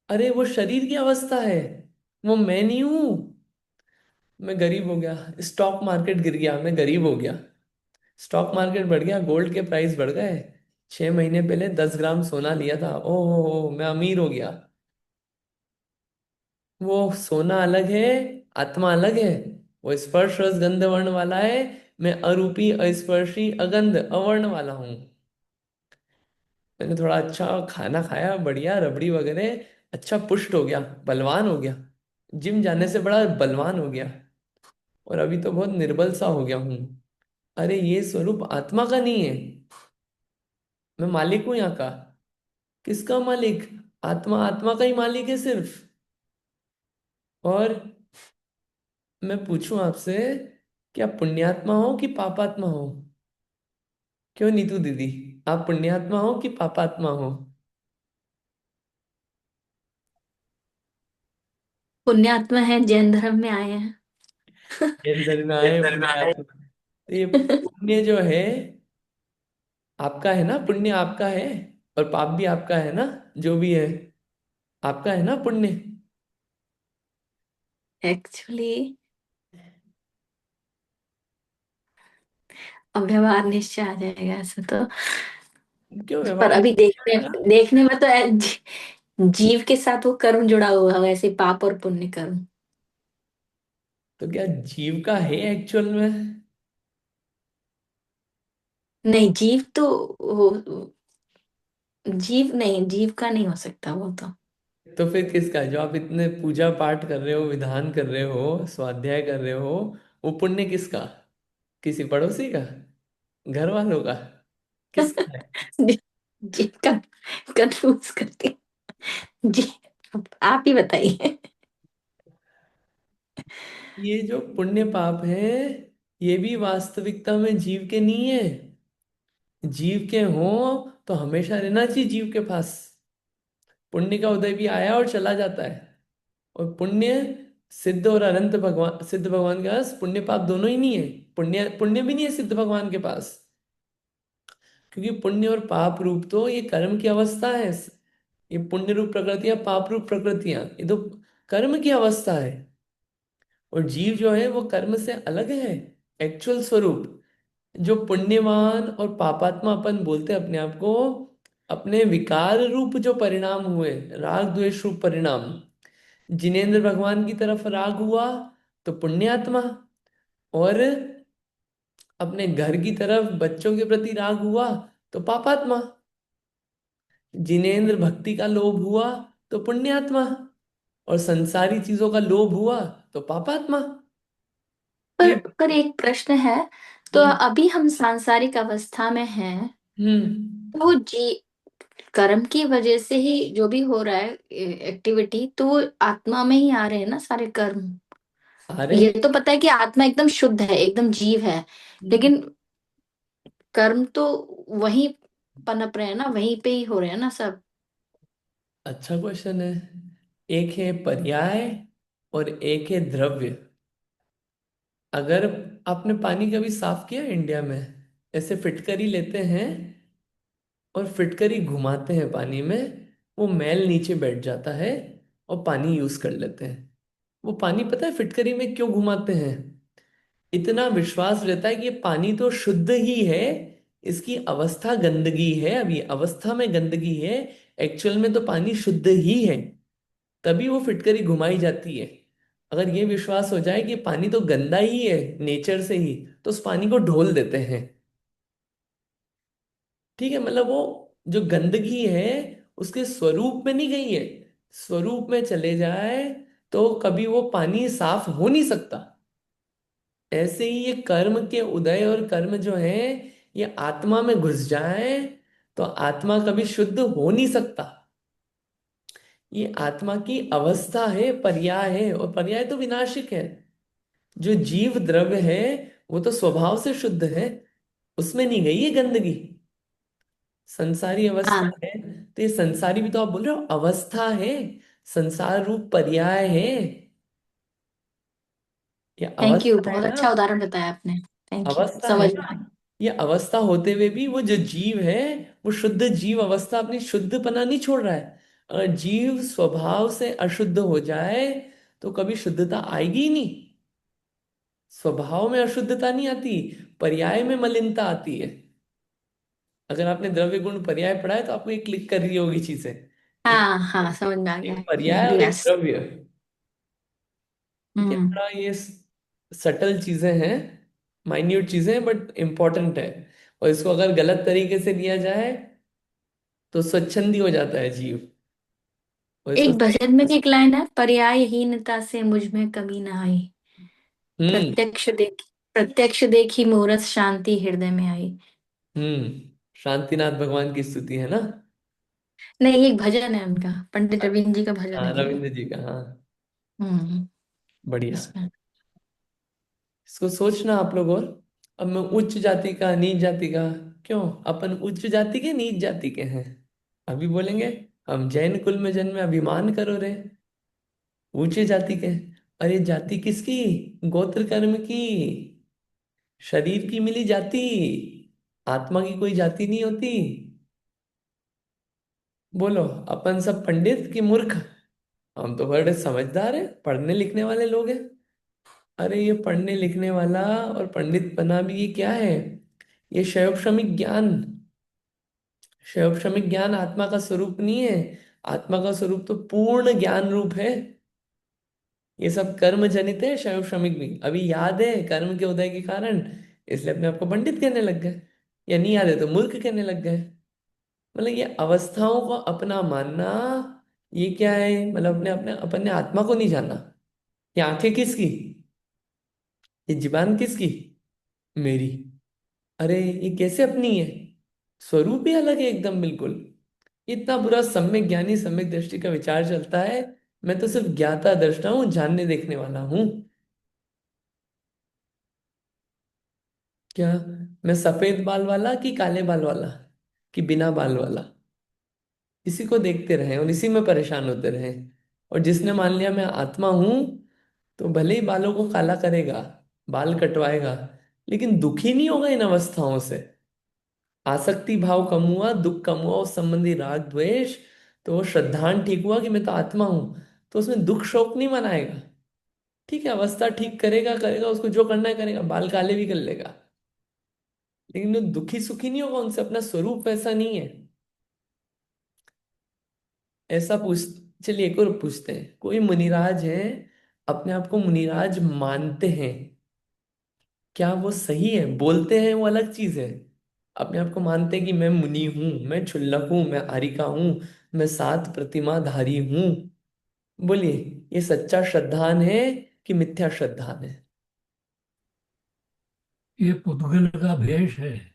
Speaker 1: अरे वो शरीर की अवस्था है, वो मैं नहीं हूं। मैं गरीब हो गया, स्टॉक मार्केट गिर गया, मैं गरीब हो गया। स्टॉक मार्केट बढ़ गया, गोल्ड के प्राइस बढ़ गए। 6 महीने पहले 10 ग्राम सोना लिया था, ओहो मैं अमीर हो गया। वो सोना अलग है, आत्मा अलग है। वो स्पर्श रस गंध वर्ण वाला है, मैं अरूपी अस्पर्शी अगंध अवर्ण वाला हूँ। मैंने थोड़ा अच्छा खाना खाया, बढ़िया रबड़ी वगैरह, अच्छा पुष्ट हो गया, बलवान हो गया, जिम जाने से बड़ा बलवान हो गया। और अभी तो बहुत निर्बल सा हो गया हूँ। अरे ये स्वरूप आत्मा का नहीं है। मैं मालिक हूं यहाँ का। किसका मालिक? आत्मा, आत्मा का ही मालिक है सिर्फ। और मैं पूछूं आपसे, क्या पुण्यात्मा हो कि पापात्मा हो? क्यों नीतू दीदी, आप पुण्यात्मा हो कि पापात्मा हो?
Speaker 3: पुण्यात्मा है, जैन धर्म में आए हैं।
Speaker 1: ये अंदर में आए पुण्यात्मा। तो ये पुण्य जो है आपका है ना, पुण्य आपका है, और पाप भी आपका है ना, जो भी है आपका है ना पुण्य।
Speaker 3: एक्चुअली अब व्यवहार निश्चय आ जाएगा ऐसे तो।
Speaker 1: क्यों
Speaker 3: पर
Speaker 1: व्यवहार
Speaker 3: अभी
Speaker 1: नहीं
Speaker 3: देखने
Speaker 1: आएगा?
Speaker 3: देखने में तो जीव के साथ वो कर्म जुड़ा हुआ है, वैसे पाप और पुण्य कर्म।
Speaker 1: तो क्या जीव का है एक्चुअल में?
Speaker 3: नहीं, जीव तो जीव नहीं, जीव का नहीं हो सकता वो तो।
Speaker 1: तो फिर किसका, जो आप इतने पूजा पाठ कर रहे हो, विधान कर रहे हो, स्वाध्याय कर रहे हो, वो पुण्य किसका? किसी पड़ोसी का? घर वालों का? किसका है?
Speaker 3: जीव का कंफ्यूज करती। जी, आप ही बताइए।
Speaker 1: ये जो पुण्य पाप है, ये भी वास्तविकता में जीव के नहीं है। जीव के हो तो हमेशा रहना चाहिए जीव के पास। पुण्य का उदय भी आया और चला जाता है। और पुण्य सिद्ध और अनंत भगवान, सिद्ध भगवान के पास पुण्य पाप दोनों ही नहीं है। पुण्य पुण्य भी नहीं है सिद्ध भगवान के पास। क्योंकि पुण्य और पाप रूप तो ये कर्म की अवस्था है। ये पुण्य रूप प्रकृतियां, पाप रूप प्रकृतियां, ये तो कर्म की अवस्था है। और जीव जो है वो कर्म से अलग है, एक्चुअल स्वरूप। जो पुण्यवान और पापात्मा अपन बोलते हैं अपने आप को, अपने विकार रूप जो परिणाम हुए, राग द्वेष रूप परिणाम। जिनेंद्र भगवान की तरफ राग हुआ तो पुण्यात्मा, और अपने घर की तरफ बच्चों के प्रति राग हुआ तो पापात्मा। जिनेंद्र भक्ति का लोभ हुआ तो पुण्यात्मा, और संसारी चीजों का लोभ हुआ तो पापात्मा। तो ये
Speaker 3: पर एक प्रश्न है। तो
Speaker 1: हम्म
Speaker 3: अभी हम सांसारिक अवस्था में हैं,
Speaker 1: हम्म।
Speaker 3: तो कर्म की वजह से ही जो भी हो रहा है एक्टिविटी, तो वो आत्मा में ही आ रहे हैं ना सारे कर्म।
Speaker 1: आ रहे
Speaker 3: ये
Speaker 1: हैं।
Speaker 3: तो पता है कि आत्मा एकदम शुद्ध है, एकदम जीव है।
Speaker 1: हम्म,
Speaker 3: लेकिन कर्म तो वहीं पनप रहे हैं ना, वहीं पे ही हो रहे हैं ना सब।
Speaker 1: अच्छा क्वेश्चन है। एक है पर्याय और एक है द्रव्य। अगर आपने पानी कभी साफ किया है इंडिया में, ऐसे फिटकरी लेते हैं और फिटकरी घुमाते हैं पानी में, वो मैल नीचे बैठ जाता है और पानी यूज कर लेते हैं। वो पानी पता है फिटकरी में क्यों घुमाते हैं? इतना विश्वास रहता है कि ये पानी तो शुद्ध ही है, इसकी अवस्था गंदगी है, अभी अवस्था में गंदगी है, एक्चुअल में तो पानी शुद्ध ही है। तभी वो फिटकरी घुमाई जाती है। अगर ये विश्वास हो जाए कि पानी तो गंदा ही है नेचर से ही, तो उस पानी को ढोल देते हैं। ठीक है, मतलब वो जो गंदगी है उसके स्वरूप में नहीं गई है, स्वरूप में चले जाए तो कभी वो पानी साफ हो नहीं सकता। ऐसे ही ये कर्म के उदय और कर्म जो है, ये आत्मा में घुस जाए तो आत्मा कभी शुद्ध हो नहीं सकता। ये आत्मा की अवस्था है, पर्याय है, और पर्याय तो विनाशिक है। जो जीव द्रव्य है वो तो स्वभाव से शुद्ध है, उसमें नहीं गई ये गंदगी। संसारी अवस्था
Speaker 5: हाँ,
Speaker 1: है तो ये संसारी भी तो आप बोल रहे हो अवस्था है, संसार रूप पर्याय है। ये
Speaker 5: थैंक यू,
Speaker 1: अवस्था है
Speaker 5: बहुत
Speaker 1: ना,
Speaker 5: अच्छा उदाहरण बताया आपने। थैंक यू,
Speaker 1: अवस्था है
Speaker 5: समझ में
Speaker 1: ना।
Speaker 5: आ गया।
Speaker 1: ये अवस्था होते हुए भी वो जो जीव है, वो शुद्ध जीव अवस्था अपनी शुद्धपना नहीं छोड़ रहा है। अगर जीव स्वभाव से अशुद्ध हो जाए तो कभी शुद्धता आएगी ही नहीं। स्वभाव में अशुद्धता नहीं आती, पर्याय में मलिनता आती है। अगर आपने द्रव्य गुण पर्याय पढ़ा है तो आपको ये क्लिक कर रही होगी चीजें। एक
Speaker 5: हाँ हाँ, समझ में आ गया।
Speaker 1: एक पर्याय और एक
Speaker 5: यस।
Speaker 1: द्रव्य। ठीक है,
Speaker 5: हम्म।
Speaker 1: थोड़ा ये सटल चीजें हैं, माइन्यूट चीजें, बट इम्पोर्टेंट है। और इसको अगर गलत तरीके से लिया जाए तो स्वच्छंदी हो जाता है जीव। और इसको
Speaker 5: एक
Speaker 1: सही।
Speaker 5: भजन में भी एक लाइन है, पर्यायहीनता से मुझ में कमी न आई।
Speaker 1: हम्म।
Speaker 5: प्रत्यक्ष देखी मूरत शांति हृदय में आई।
Speaker 1: शांतिनाथ भगवान की स्तुति है ना।
Speaker 5: नहीं, एक भजन है उनका, पंडित रविन्द्र जी का भजन
Speaker 1: हाँ,
Speaker 5: है ये।
Speaker 1: रविंद्र जी का, हाँ।
Speaker 5: हम्म।
Speaker 1: बढ़िया।
Speaker 5: इसमें
Speaker 1: इसको सोचना आप लोग। और अब मैं उच्च जाति का, नीच जाति का, क्यों अपन उच्च जाति के नीच जाति के हैं? अभी बोलेंगे हम जैन कुल में जन्मे, अभिमान करो रे। ऊंचे जाति के, अरे जाति किसकी? गोत्र कर्म की, शरीर की मिली जाति, आत्मा की कोई जाति नहीं होती। बोलो, अपन सब पंडित की मूर्ख? हम तो बड़े समझदार हैं, पढ़ने लिखने वाले लोग हैं। अरे ये पढ़ने लिखने वाला और पंडित बना भी ये क्या है? ये शैव श्रमिक ज्ञान। शैव श्रमिक ज्ञान आत्मा का स्वरूप नहीं है। आत्मा का स्वरूप तो पूर्ण ज्ञान रूप है। ये सब कर्म जनित है, शैव श्रमिक भी। अभी याद है कर्म के उदय के कारण, इसलिए अपने आप को पंडित कहने लग गए। या नहीं याद है तो मूर्ख कहने लग गए। मतलब ये अवस्थाओं को अपना मानना, ये क्या है? मतलब अपने अपने अपन ने आत्मा को नहीं जाना। ये आंखें किसकी? ये जुबान किसकी? मेरी। अरे ये कैसे अपनी है? स्वरूप ही अलग है एकदम, बिल्कुल। इतना बुरा सम्यक ज्ञानी सम्यक दृष्टि का विचार चलता है। मैं तो सिर्फ ज्ञाता दृष्टा हूँ, जानने देखने वाला हूँ। क्या मैं सफेद बाल वाला कि काले बाल वाला कि बिना बाल वाला? इसी को देखते रहे और इसी में परेशान होते रहे। और जिसने मान लिया मैं आत्मा हूं, तो भले ही बालों को काला करेगा, बाल कटवाएगा, लेकिन दुखी नहीं होगा इन अवस्थाओं से। आसक्ति भाव कम हुआ, दुख कम हुआ, उस संबंधी राग द्वेष, तो वो श्रद्धान ठीक हुआ कि मैं तो आत्मा हूं, तो उसमें दुख शोक नहीं मनाएगा। ठीक है, अवस्था ठीक करेगा करेगा, उसको जो करना है करेगा, बाल काले भी कर लेगा, लेकिन वो दुखी सुखी नहीं होगा उनसे। अपना स्वरूप वैसा नहीं है। ऐसा पूछ चलिए एक और पूछते हैं। कोई मुनिराज है, अपने आप को मुनिराज मानते हैं, क्या वो सही है? बोलते हैं वो अलग चीज है। अपने आप को मानते हैं कि मैं मुनि हूं, मैं क्षुल्लक हूं, मैं आरिका हूं, मैं सात प्रतिमाधारी हूं। बोलिए, ये सच्चा श्रद्धान है कि मिथ्या श्रद्धान है?
Speaker 6: ये पुद्गल का भेष है।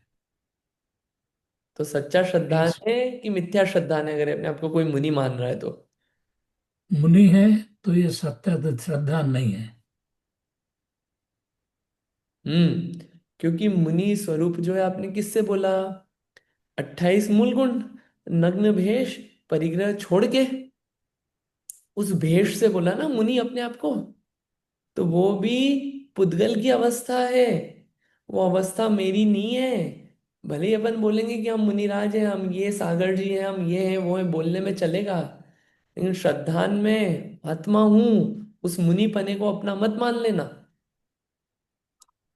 Speaker 1: तो सच्चा श्रद्धान
Speaker 6: इस
Speaker 1: है कि मिथ्या श्रद्धान है, अगर अपने आप को कोई मुनि मान रहा है तो?
Speaker 6: मुनि है तो ये सत्य श्रद्धा नहीं है।
Speaker 1: क्योंकि मुनि स्वरूप जो है, आपने किससे बोला? 28 मूल गुण, नग्न भेष, परिग्रह छोड़ के, उस भेष से बोला ना मुनि अपने आप को। तो वो भी पुद्गल की अवस्था है, वो अवस्था मेरी नहीं है। भले ही अपन बोलेंगे कि हम मुनिराज हैं, हम ये सागर जी हैं, हम ये हैं वो हैं, बोलने में चलेगा, लेकिन श्रद्धान में आत्मा हूं। उस मुनि पने को अपना मत मान लेना।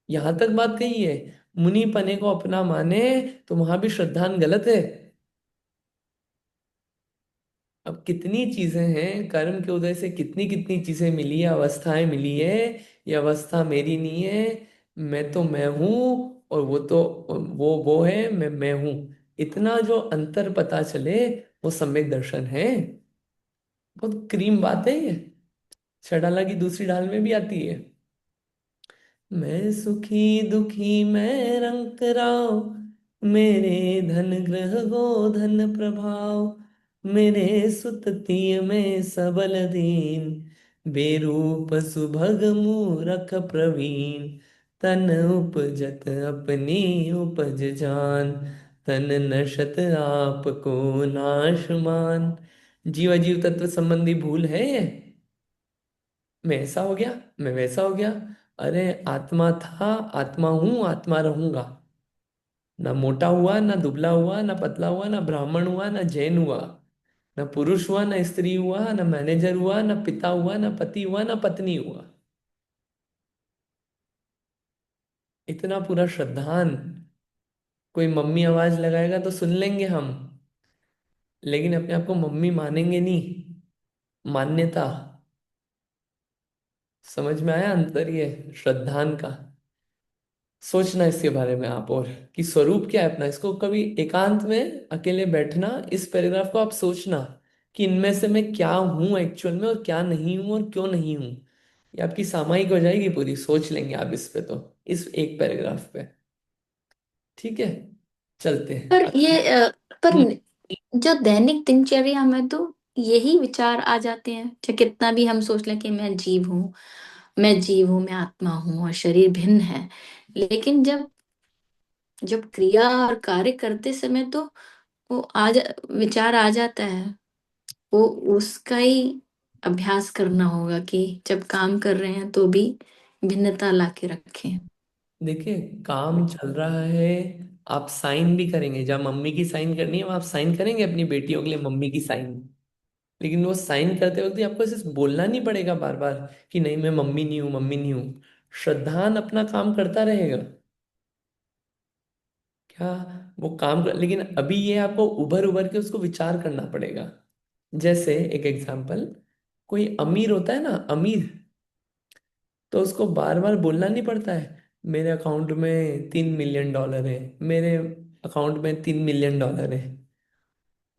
Speaker 1: यहां तक बात कही है। मुनि पने को अपना माने तो वहां भी श्रद्धान गलत है। अब कितनी चीजें हैं, कर्म के उदय से कितनी कितनी चीजें मिली है, अवस्थाएं मिली है। ये अवस्था मेरी नहीं है, मैं तो मैं हूं, और वो तो वो है, मैं हूं। इतना जो अंतर पता चले, वो सम्यक दर्शन है। बहुत क्रीम बात है ये, छड़ाला की दूसरी ढाल में भी आती है। मैं सुखी दुखी मैं रंक राव, मेरे धन ग्रह गोधन प्रभाव, मेरे सुततिय में सबल दीन, बेरूप सुभग मूरख प्रवीण, तन उपजत अपनी उपज जान, तन नशत आपको नाशमान। जीव अजीव तत्व संबंधी भूल है ये, मैं ऐसा हो गया, मैं वैसा हो गया। अरे आत्मा था, आत्मा हूं, आत्मा रहूंगा। ना मोटा हुआ, ना दुबला हुआ, ना पतला हुआ, ना ब्राह्मण हुआ, ना जैन हुआ, ना पुरुष हुआ, ना स्त्री हुआ, ना मैनेजर हुआ, ना पिता हुआ, ना पति हुआ, ना पत्नी हुआ। इतना पूरा श्रद्धान, कोई मम्मी आवाज लगाएगा तो सुन लेंगे हम, लेकिन अपने आप को मम्मी मानेंगे नहीं। मान्यता, समझ में आया अंतर ये श्रद्धान का? सोचना इसके बारे में आप, और कि स्वरूप क्या है अपना। इसको कभी एकांत में अकेले बैठना, इस पैराग्राफ को आप सोचना कि इनमें से मैं क्या हूं एक्चुअल में, और क्या नहीं हूं, और क्यों नहीं हूं। ये आपकी सामायिक हो जाएगी पूरी, सोच लेंगे आप इस पे तो, इस एक पैराग्राफ पे। ठीक है, चलते हैं
Speaker 5: पर ये पर
Speaker 1: हम्म,
Speaker 5: जो दैनिक दिनचर्या में तो यही विचार आ जाते हैं, चाहे कितना भी हम सोच लें कि मैं जीव हूँ, मैं जीव हूँ, मैं आत्मा हूँ और शरीर भिन्न है, लेकिन जब जब क्रिया और कार्य करते समय तो वो विचार आ जाता है। वो उसका ही अभ्यास करना होगा कि जब काम कर रहे हैं तो भी भिन्नता ला के रखें।
Speaker 1: देखिए काम चल रहा है, आप साइन भी करेंगे, जब मम्मी की साइन करनी है वहाँ आप साइन करेंगे अपनी बेटियों के लिए मम्मी की साइन। लेकिन वो साइन करते वक्त ही आपको सिर्फ बोलना नहीं पड़ेगा बार बार कि नहीं मैं मम्मी नहीं हूँ, मम्मी नहीं हूँ। श्रद्धान अपना काम करता रहेगा। क्या वो काम कर, लेकिन अभी ये आपको उभर उभर के उसको विचार करना पड़ेगा। जैसे एक एग्जांपल, कोई अमीर होता है ना, अमीर, तो उसको बार बार बोलना नहीं पड़ता है मेरे अकाउंट में 3 मिलियन डॉलर है, मेरे अकाउंट में 3 मिलियन डॉलर है।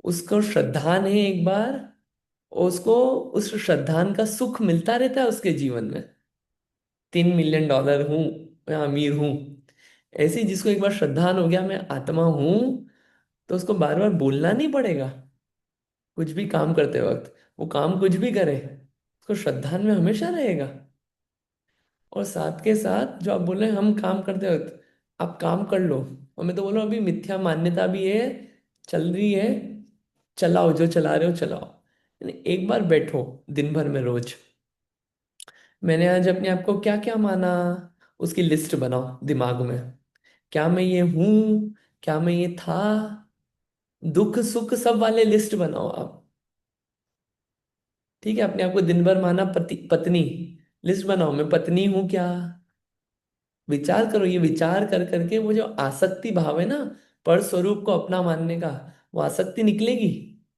Speaker 1: उसको श्रद्धान है एक बार, उसको उस श्रद्धान का सुख मिलता रहता है उसके जीवन में। 3 मिलियन डॉलर हूं, मैं अमीर हूं। ऐसे ही जिसको एक बार श्रद्धान हो गया मैं आत्मा हूं, तो उसको बार बार बोलना नहीं पड़ेगा कुछ भी काम करते वक्त। वो काम कुछ भी करे, उसको श्रद्धान में हमेशा रहेगा। और साथ के साथ जो आप बोल रहे हैं हम काम करते वक्त, आप काम कर लो। और मैं तो बोल रहा हूँ अभी मिथ्या मान्यता भी है, चल रही है, चलाओ जो चला रहे हो चलाओ। यानी एक बार बैठो दिन भर में रोज, मैंने आज अपने आप को क्या क्या माना, उसकी लिस्ट बनाओ दिमाग में। क्या मैं ये हूं, क्या मैं ये था, दुख सुख सब वाले लिस्ट बनाओ आप। ठीक है, अपने आप को दिन भर माना पति पत्नी, लिस्ट बनाओ मैं पत्नी हूं क्या। विचार करो, ये विचार कर करके वो जो आसक्ति भाव है ना, पर स्वरूप को अपना मानने का, वो आसक्ति निकलेगी।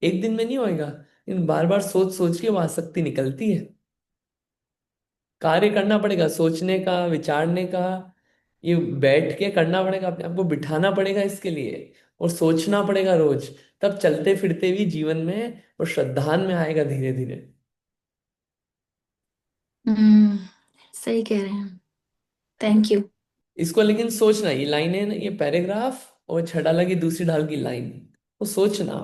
Speaker 1: एक दिन में नहीं होएगा, लेकिन बार बार सोच सोच के वो आसक्ति निकलती है। कार्य करना पड़ेगा, सोचने का, विचारने का, ये बैठ के करना पड़ेगा, अपने आप को बिठाना पड़ेगा इसके लिए, और सोचना पड़ेगा रोज। तब चलते फिरते भी जीवन में और श्रद्धान में आएगा धीरे धीरे।
Speaker 5: हम्म, सही कह रहे हैं। Thank you.
Speaker 1: इसको लेकिन सोचना, ये लाइनें ना, ये पैराग्राफ और छटाला की दूसरी ढाल की लाइन, वो सोचना।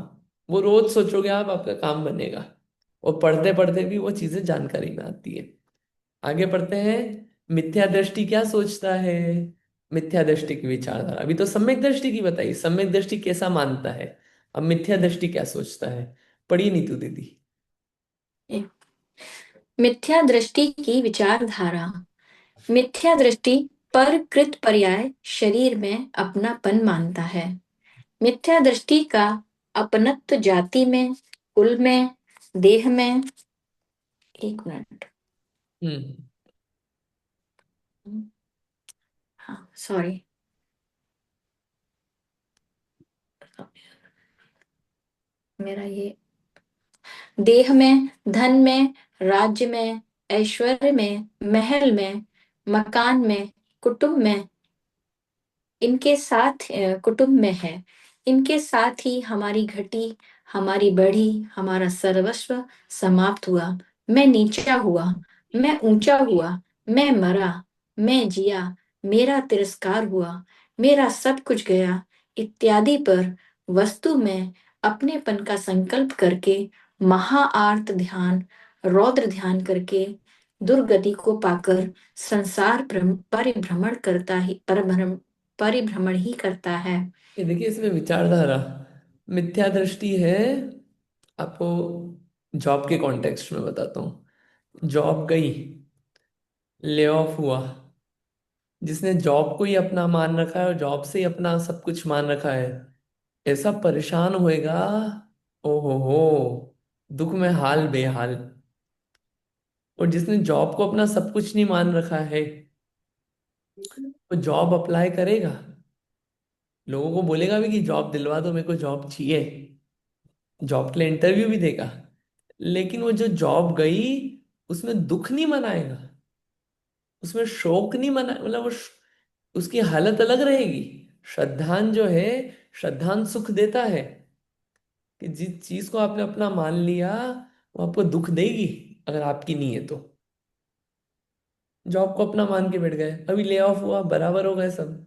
Speaker 1: वो रोज सोचोगे आप, आपका काम बनेगा। और पढ़ते पढ़ते भी वो चीजें जानकारी में आती है। आगे पढ़ते हैं। मिथ्या दृष्टि क्या सोचता है? मिथ्या दृष्टि की विचारधारा, अभी तो सम्यक दृष्टि की बताई, सम्यक दृष्टि कैसा मानता है। अब मिथ्या दृष्टि क्या सोचता है, पढ़ी नहीं तू दीदी।
Speaker 5: मिथ्या दृष्टि की विचारधारा। मिथ्या दृष्टि पर कृत पर्याय शरीर में अपनापन मानता है। मिथ्या दृष्टि का अपनत्व जाति में, कुल में, देह में। एक मिनट।
Speaker 1: हम्म।
Speaker 5: हाँ सॉरी, मेरा ये देह में, धन में, राज्य में, ऐश्वर्य में, महल में, मकान में, कुटुंब में, इनके साथ कुटुंब में है। इनके साथ ही हमारी घटी, हमारी बढ़ी, हमारा सर्वस्व समाप्त हुआ। मैं नीचा हुआ, मैं ऊंचा हुआ, मैं मरा, मैं जिया, मेरा तिरस्कार हुआ, मेरा सब कुछ गया, इत्यादि पर वस्तु में अपनेपन का संकल्प करके महाआर्त ध्यान, रौद्र ध्यान करके दुर्गति को पाकर संसार परिभ्रमण करता ही परिभ्रमण ही करता है।
Speaker 1: ये देखिए, इसमें विचारधारा मिथ्या दृष्टि है। आपको जॉब के कॉन्टेक्स्ट में बताता हूँ। जॉब गई, ले ऑफ हुआ। जिसने जॉब को ही अपना मान रखा है और जॉब से ही अपना सब कुछ मान रखा है, ऐसा परेशान होएगा। ओहो हो, दुख में हाल बेहाल। और जिसने जॉब को अपना सब कुछ नहीं मान रखा है, वो जॉब अप्लाई करेगा, लोगों को बोलेगा भी कि जॉब दिलवा दो, मेरे को जॉब चाहिए, जॉब के लिए इंटरव्यू भी देगा। लेकिन वो जो जॉब गई, उसमें दुख नहीं मनाएगा, उसमें शोक नहीं मना, मतलब उसकी हालत अलग रहेगी। श्रद्धान जो है, श्रद्धान सुख देता है कि जिस चीज को आपने अपना मान लिया, वो आपको दुख देगी अगर आपकी नहीं है तो। जॉब को अपना मान के बैठ गए, अभी ले ऑफ हुआ, बराबर हो गए सब।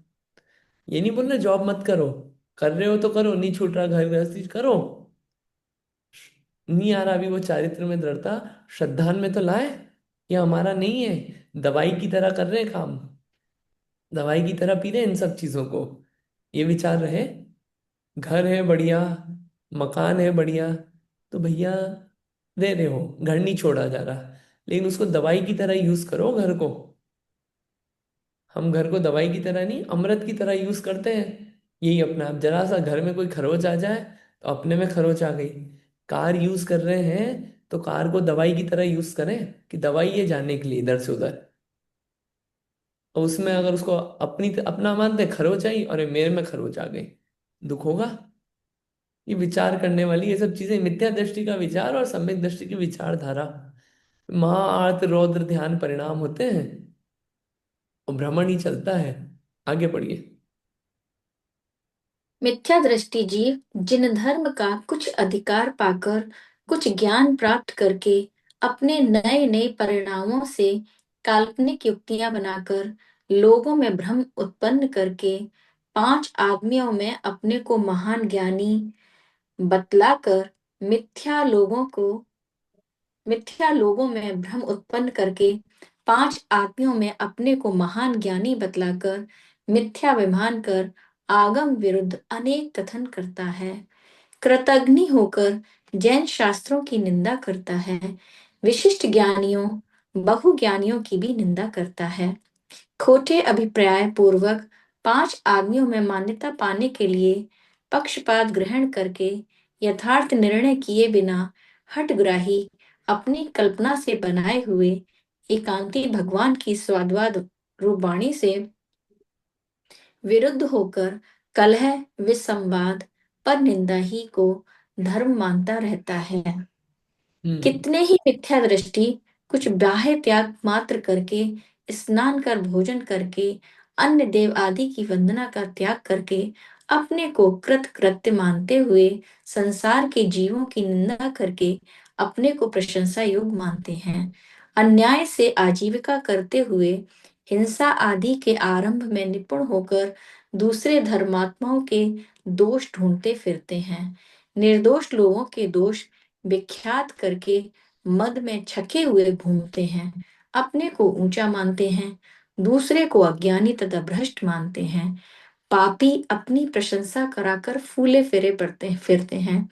Speaker 1: ये नहीं बोल रहे जॉब मत करो, कर रहे हो तो करो, नहीं छूट रहा घर गृहस्थी करो। नहीं आ रहा अभी वो चारित्र में दृढ़ता, श्रद्धान में तो लाए। ये हमारा नहीं है, दवाई की तरह कर रहे हैं काम, दवाई की तरह पी रहे हैं इन सब चीजों को। ये विचार रहे, घर है बढ़िया, मकान है बढ़िया, तो भैया दे रहे हो, घर नहीं छोड़ा जा रहा, लेकिन उसको दवाई की तरह यूज करो घर को। हम घर को दवाई की तरह नहीं, अमृत की तरह यूज करते हैं। यही अपना, अब जरा सा घर में कोई खरोच आ जाए तो अपने में खरोच आ गई। कार यूज कर रहे हैं तो कार को दवाई की तरह यूज करें, कि दवाई है जाने के लिए इधर से उधर। और उसमें अगर उसको अपना मानते, खरोच आई और मेरे में खरोच आ गई, दुख होगा। ये विचार करने वाली ये सब चीजें, मिथ्या दृष्टि का विचार और सम्यक दृष्टि की विचारधारा, महाआर्त रौद्र ध्यान परिणाम होते हैं, और भ्रमण ही चलता है। आगे पढ़िए।
Speaker 5: मिथ्या दृष्टि जीव जिन धर्म का कुछ अधिकार पाकर, कुछ ज्ञान प्राप्त करके, अपने नए नए परिणामों से काल्पनिक युक्तियां बनाकर, लोगों में भ्रम उत्पन्न करके, पांच आदमियों में अपने को महान ज्ञानी बतलाकर, मिथ्या लोगों में भ्रम उत्पन्न करके, पांच आदमियों में अपने को महान ज्ञानी बतलाकर, मिथ्या विमान कर आगम विरुद्ध अनेक कथन करता है। कृतघ्नि होकर जैन शास्त्रों की निंदा करता है। विशिष्ट ज्ञानियों, बहुज्ञानियों की भी निंदा करता है। खोटे अभिप्राय पूर्वक पांच आदमियों में मान्यता पाने के लिए पक्षपात ग्रहण करके, यथार्थ निर्णय किए बिना हठग्राही अपनी कल्पना से बनाए हुए एकांती भगवान की स्वाद्वाद रूपवाणी से विरुद्ध होकर कलह विसंवाद पर निंदा ही को धर्म मानता रहता है।
Speaker 1: हम्म।
Speaker 5: कितने ही मिथ्या दृष्टि कुछ बाह्य त्याग मात्र करके, स्नान कर भोजन करके, अन्य देव आदि की वंदना का त्याग करके, अपने को कृत कृत्य मानते हुए संसार के जीवों की निंदा करके अपने को प्रशंसा योग्य मानते हैं। अन्याय से आजीविका करते हुए हिंसा आदि के आरंभ में निपुण होकर दूसरे धर्मात्माओं के दोष ढूंढते फिरते हैं। निर्दोष लोगों के दोष विख्यात करके मद में छके हुए घूमते हैं, अपने को ऊंचा मानते हैं, दूसरे को अज्ञानी तथा भ्रष्ट मानते हैं। पापी अपनी प्रशंसा कराकर फूले फेरे पड़ते फिरते हैं,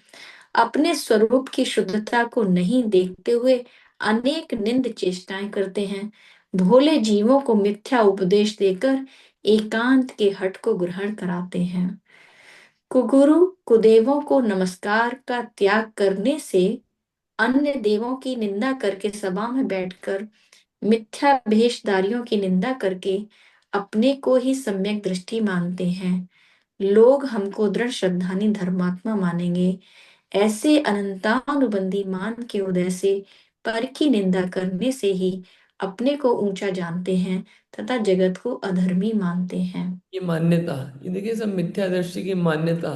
Speaker 5: अपने स्वरूप की शुद्धता को नहीं देखते हुए अनेक निंद चेष्टाएं करते हैं। भोले जीवों को मिथ्या उपदेश देकर एकांत के हट को ग्रहण कराते हैं। कुगुरु कुदेवों को नमस्कार का त्याग करने से, अन्य देवों की निंदा करके सभा में बैठकर मिथ्या भेषधारियों की निंदा करके अपने को ही सम्यक दृष्टि मानते हैं। लोग हमको दृढ़ श्रद्धानी धर्मात्मा मानेंगे, ऐसे अनंतानुबंधी मान के उदय से पर की निंदा करने से ही अपने को ऊंचा जानते हैं तथा जगत को अधर्मी मानते हैं।
Speaker 1: ये मान्यता, ये देखिए सब मिथ्या दृष्टि की मान्यता,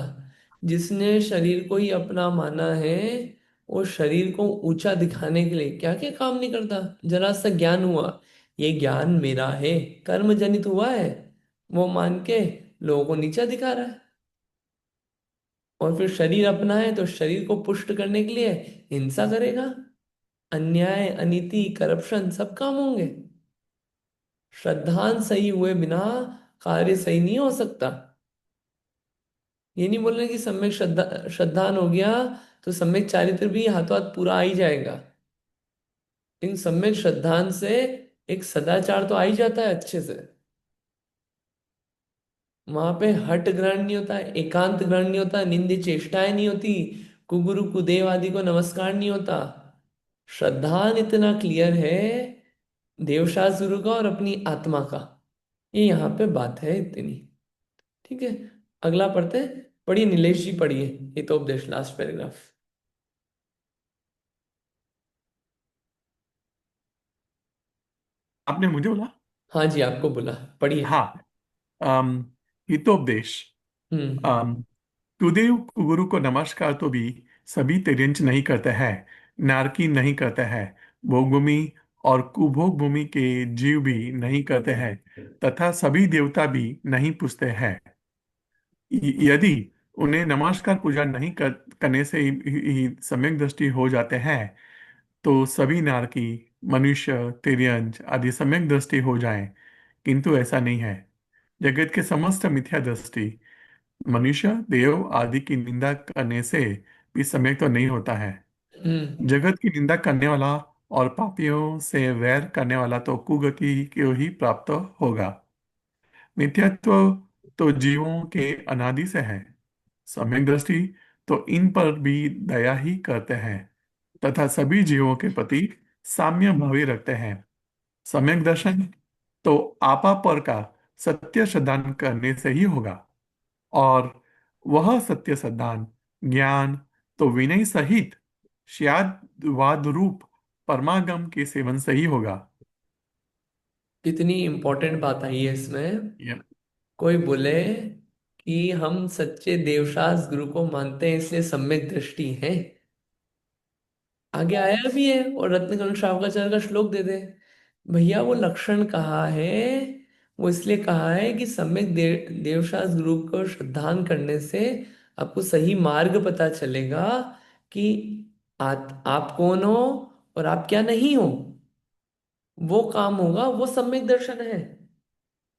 Speaker 1: जिसने शरीर को ही अपना माना है, वो शरीर को ऊंचा दिखाने के लिए क्या क्या काम नहीं करता। जरा सा ज्ञान हुआ, ये ज्ञान मेरा है, कर्म जनित हुआ है, वो मान के लोगों को नीचा दिखा रहा है। और फिर शरीर अपना है तो शरीर को पुष्ट करने के लिए हिंसा करेगा, अन्याय अनीति करप्शन सब काम होंगे। श्रद्धान सही हुए बिना कार्य सही नहीं हो सकता। ये नहीं बोल रहे कि सम्यक श्रद्धान हो गया तो सम्यक चारित्र भी हाथों हाथ पूरा आ ही जाएगा। इन सम्यक श्रद्धान से एक सदाचार तो आ ही जाता है अच्छे से। वहां पे हट ग्रहण नहीं होता, एकांत ग्रहण नहीं होता, निंद्य चेष्टाएं नहीं होती, कुगुरु कुदेव आदि को नमस्कार नहीं होता। श्रद्धान इतना क्लियर है देवशास्त्र गुरु का और अपनी आत्मा का। ये यहाँ पे बात है इतनी। ठीक है, अगला पढ़ते हैं। पढ़िए नीलेश जी, पढ़िए हितोपदेश लास्ट पैराग्राफ।
Speaker 7: आपने मुझे बोला?
Speaker 1: हाँ जी, आपको बोला, पढ़िए।
Speaker 7: हाँ। अम, हितोपदेश।
Speaker 1: हम्म।
Speaker 7: अम, कुदेव गुरु को नमस्कार तो भी सभी तिरंज नहीं करते हैं, नारकी नहीं करते हैं, भोग भूमि और कुभोग भूमि के जीव भी नहीं करते हैं, तथा सभी देवता भी नहीं पूजते हैं। यदि उन्हें नमस्कार पूजा नहीं करने से ही सम्यक दृष्टि हो जाते हैं, तो सभी नारकी मनुष्य तिर्यंज आदि सम्यक दृष्टि हो जाएं, किंतु ऐसा नहीं है। जगत के समस्त मिथ्या दृष्टि मनुष्य देव आदि की निंदा करने से भी सम्यक तो नहीं होता है।
Speaker 1: हम्म।
Speaker 7: जगत की निंदा करने वाला और पापियों से वैर करने वाला तो कुगति को ही प्राप्त होगा। मिथ्यात्व तो जीवों के अनादि से है। सम्यक दृष्टि तो इन पर भी दया ही करते हैं, तथा सभी जीवों के प्रति साम्य भावी रखते हैं। सम्यक दर्शन तो आपा पर का सत्य श्रद्धान करने से ही होगा, और वह सत्य श्रद्धान ज्ञान तो विनय सहित वाद रूप परमागम के सेवन से ही होगा।
Speaker 1: कितनी इंपॉर्टेंट बात आई है इसमें।
Speaker 7: या-
Speaker 1: कोई बोले कि हम सच्चे देवशास्त्र गुरु को मानते हैं इसलिए सम्यक दृष्टि है, आगे आया भी है, और रत्नकर्ण श्रावकाचार्य का श्लोक दे दे। भैया वो लक्षण कहा है, वो इसलिए कहा है कि सम्यक देवशास्त्र गुरु को श्रद्धान करने से आपको सही मार्ग पता चलेगा कि आप कौन हो और आप क्या नहीं हो। वो काम होगा, वो सम्यक दर्शन है।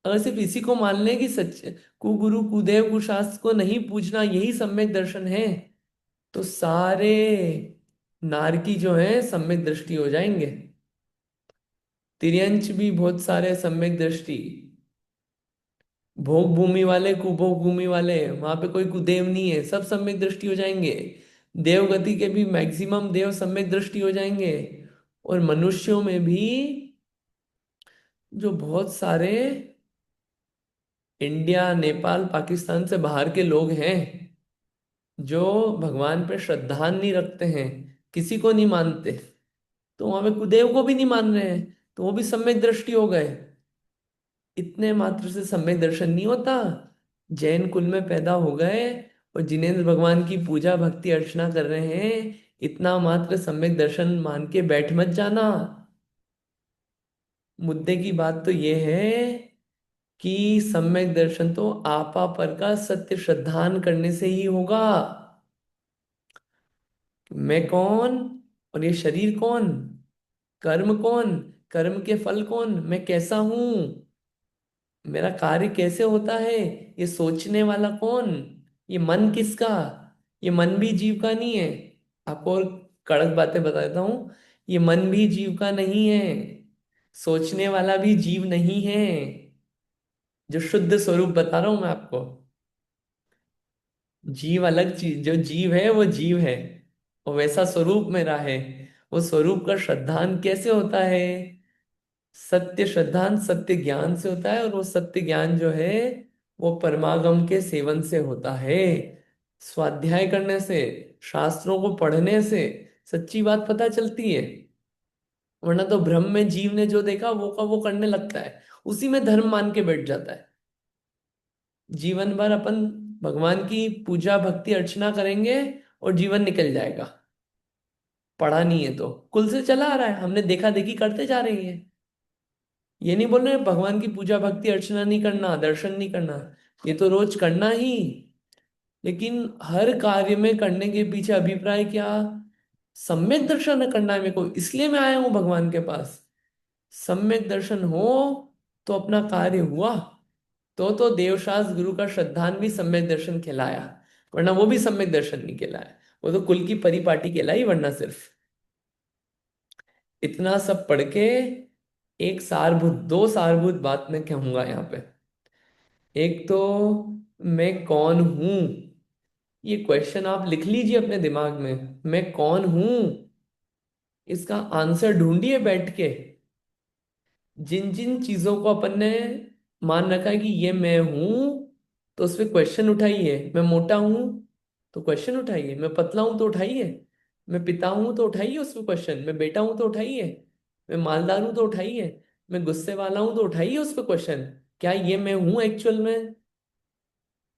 Speaker 1: अगर सिर्फ इसी को मान लें कि सच कुगुरु कुदेव कुशास्त्र को नहीं पूजना यही सम्यक दर्शन है, तो सारे नारकी जो है सम्यक दृष्टि हो जाएंगे। तिर्यंच भी बहुत सारे सम्यक दृष्टि, भोग भूमि वाले कुभोग भूमि वाले, वहां पे कोई कुदेव नहीं है, सब सम्यक दृष्टि हो जाएंगे। देवगति के भी मैक्सिमम देव सम्यक दृष्टि हो जाएंगे। और मनुष्यों में भी जो बहुत सारे इंडिया नेपाल पाकिस्तान से बाहर के लोग हैं, जो भगवान पे श्रद्धा नहीं रखते हैं, किसी को नहीं मानते, तो वहां पे कुदेव को भी नहीं मान रहे हैं, तो वो भी सम्यक दृष्टि हो गए। इतने मात्र से सम्यक दर्शन नहीं होता। जैन कुल में पैदा हो गए और जिनेंद्र भगवान की पूजा भक्ति अर्चना कर रहे हैं, इतना मात्र सम्यक दर्शन मान के बैठ मत जाना। मुद्दे की बात तो ये है कि सम्यक दर्शन तो आपा पर का सत्य श्रद्धान करने से ही होगा। मैं कौन और ये शरीर कौन, कर्म कौन, कर्म के फल कौन, मैं कैसा हूं, मेरा कार्य कैसे होता है, ये सोचने वाला कौन, ये मन किसका। ये मन भी जीव का नहीं है। आपको और कड़क बातें बता देता हूं, ये मन भी जीव का नहीं है, सोचने वाला भी जीव नहीं है। जो शुद्ध स्वरूप बता रहा हूं मैं आपको, जीव अलग चीज, जो जीव है वो जीव है, और वैसा स्वरूप मेरा है। वो स्वरूप का श्रद्धान कैसे होता है, सत्य श्रद्धांत सत्य ज्ञान से होता है, और वो सत्य ज्ञान जो है वो परमागम के सेवन से होता है, स्वाध्याय करने से, शास्त्रों को पढ़ने से सच्ची बात पता चलती है। वरना तो भ्रम में जीव ने जो देखा वो का वो करने लगता है, उसी में धर्म मान के बैठ जाता है। जीवन भर अपन भगवान की पूजा भक्ति अर्चना करेंगे और जीवन निकल जाएगा। पढ़ा नहीं है तो कुल से चला आ रहा है, हमने देखा देखी करते जा रही है। ये नहीं बोल रहे भगवान की पूजा भक्ति अर्चना नहीं करना, दर्शन नहीं करना, ये तो रोज करना ही। लेकिन हर कार्य में करने के पीछे अभिप्राय क्या? सम्यक दर्शन करना है मेरे को, इसलिए मैं आया हूं भगवान के पास। सम्यक दर्शन हो तो अपना कार्य हुआ। तो देवशास्त्र गुरु का श्रद्धान भी सम्यक दर्शन कहलाया, वरना वो भी सम्यक दर्शन नहीं कहलाया, वो तो कुल की परिपाटी कहलाई। वरना सिर्फ इतना सब पढ़ के एक सारभूत, दो सारभूत बात मैं कहूंगा यहाँ पे। एक तो मैं कौन हूं, ये क्वेश्चन आप लिख लीजिए अपने दिमाग में, मैं कौन हूं, इसका आंसर ढूंढिए बैठ के। जिन जिन चीजों को अपन ने मान रखा है कि ये मैं हूं, तो उस पर क्वेश्चन उठाइए। मैं मोटा हूं तो क्वेश्चन उठाइए, मैं पतला हूं तो उठाइए, मैं पिता हूं तो उठाइए उस पर क्वेश्चन, मैं बेटा हूं तो उठाइए, मैं मालदार हूं तो उठाइए, मैं गुस्से वाला हूं तो उठाइए उस पर क्वेश्चन। क्या ये मैं हूं एक्चुअल में?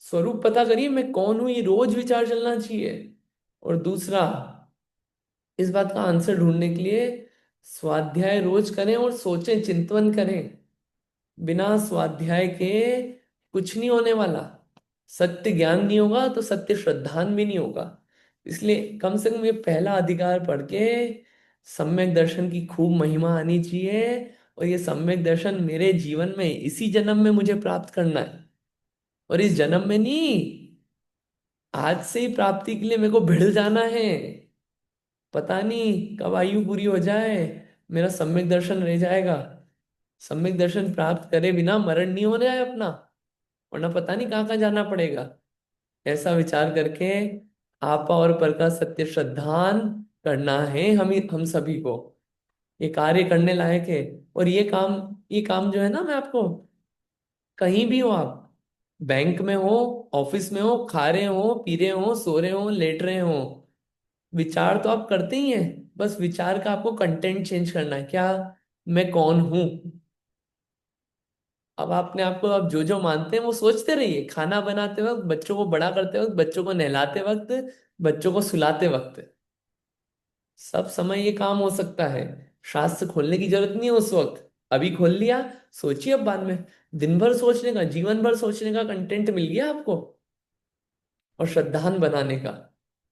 Speaker 1: स्वरूप पता करिए, मैं कौन हूं, ये रोज विचार चलना चाहिए। और दूसरा, इस बात का आंसर ढूंढने के लिए स्वाध्याय रोज करें और सोचें, चिंतन करें। बिना स्वाध्याय के कुछ नहीं होने वाला। सत्य ज्ञान नहीं होगा तो सत्य श्रद्धान भी नहीं होगा। इसलिए कम से कम ये पहला अधिकार पढ़ के सम्यक दर्शन की खूब महिमा आनी चाहिए। और ये सम्यक दर्शन मेरे जीवन में इसी जन्म में मुझे प्राप्त करना है, और इस जन्म में नहीं, आज से ही प्राप्ति के लिए मेरे को भिड़ जाना है। पता नहीं कब आयु पूरी हो जाए, मेरा सम्यक दर्शन रह जाएगा। सम्यक दर्शन प्राप्त करे बिना मरण नहीं होने आए अपना, वरना पता नहीं कहाँ कहाँ जाना पड़ेगा। ऐसा विचार करके आपा और पर का सत्य श्रद्धान करना है हम सभी को। ये कार्य करने लायक है। और ये काम जो है ना, मैं आपको, कहीं भी हो आप, बैंक में हो, ऑफिस में हो, खा रहे हो, पी रहे हो, सो रहे हो, लेट रहे हो, विचार तो आप करते ही हैं। बस विचार का आपको कंटेंट चेंज करना है। क्या? मैं कौन हूं। अब आपने आपको आप जो जो मानते हैं वो सोचते रहिए, खाना बनाते वक्त, बच्चों को बड़ा करते वक्त, बच्चों को नहलाते वक्त, बच्चों को सुलाते वक्त, सब समय ये काम हो सकता है। शास्त्र खोलने की जरूरत नहीं है उस वक्त, अभी खोल लिया, सोचिए अब बाद में। दिन भर सोचने का, जीवन भर सोचने का कंटेंट मिल गया आपको, और श्रद्धान बनाने का।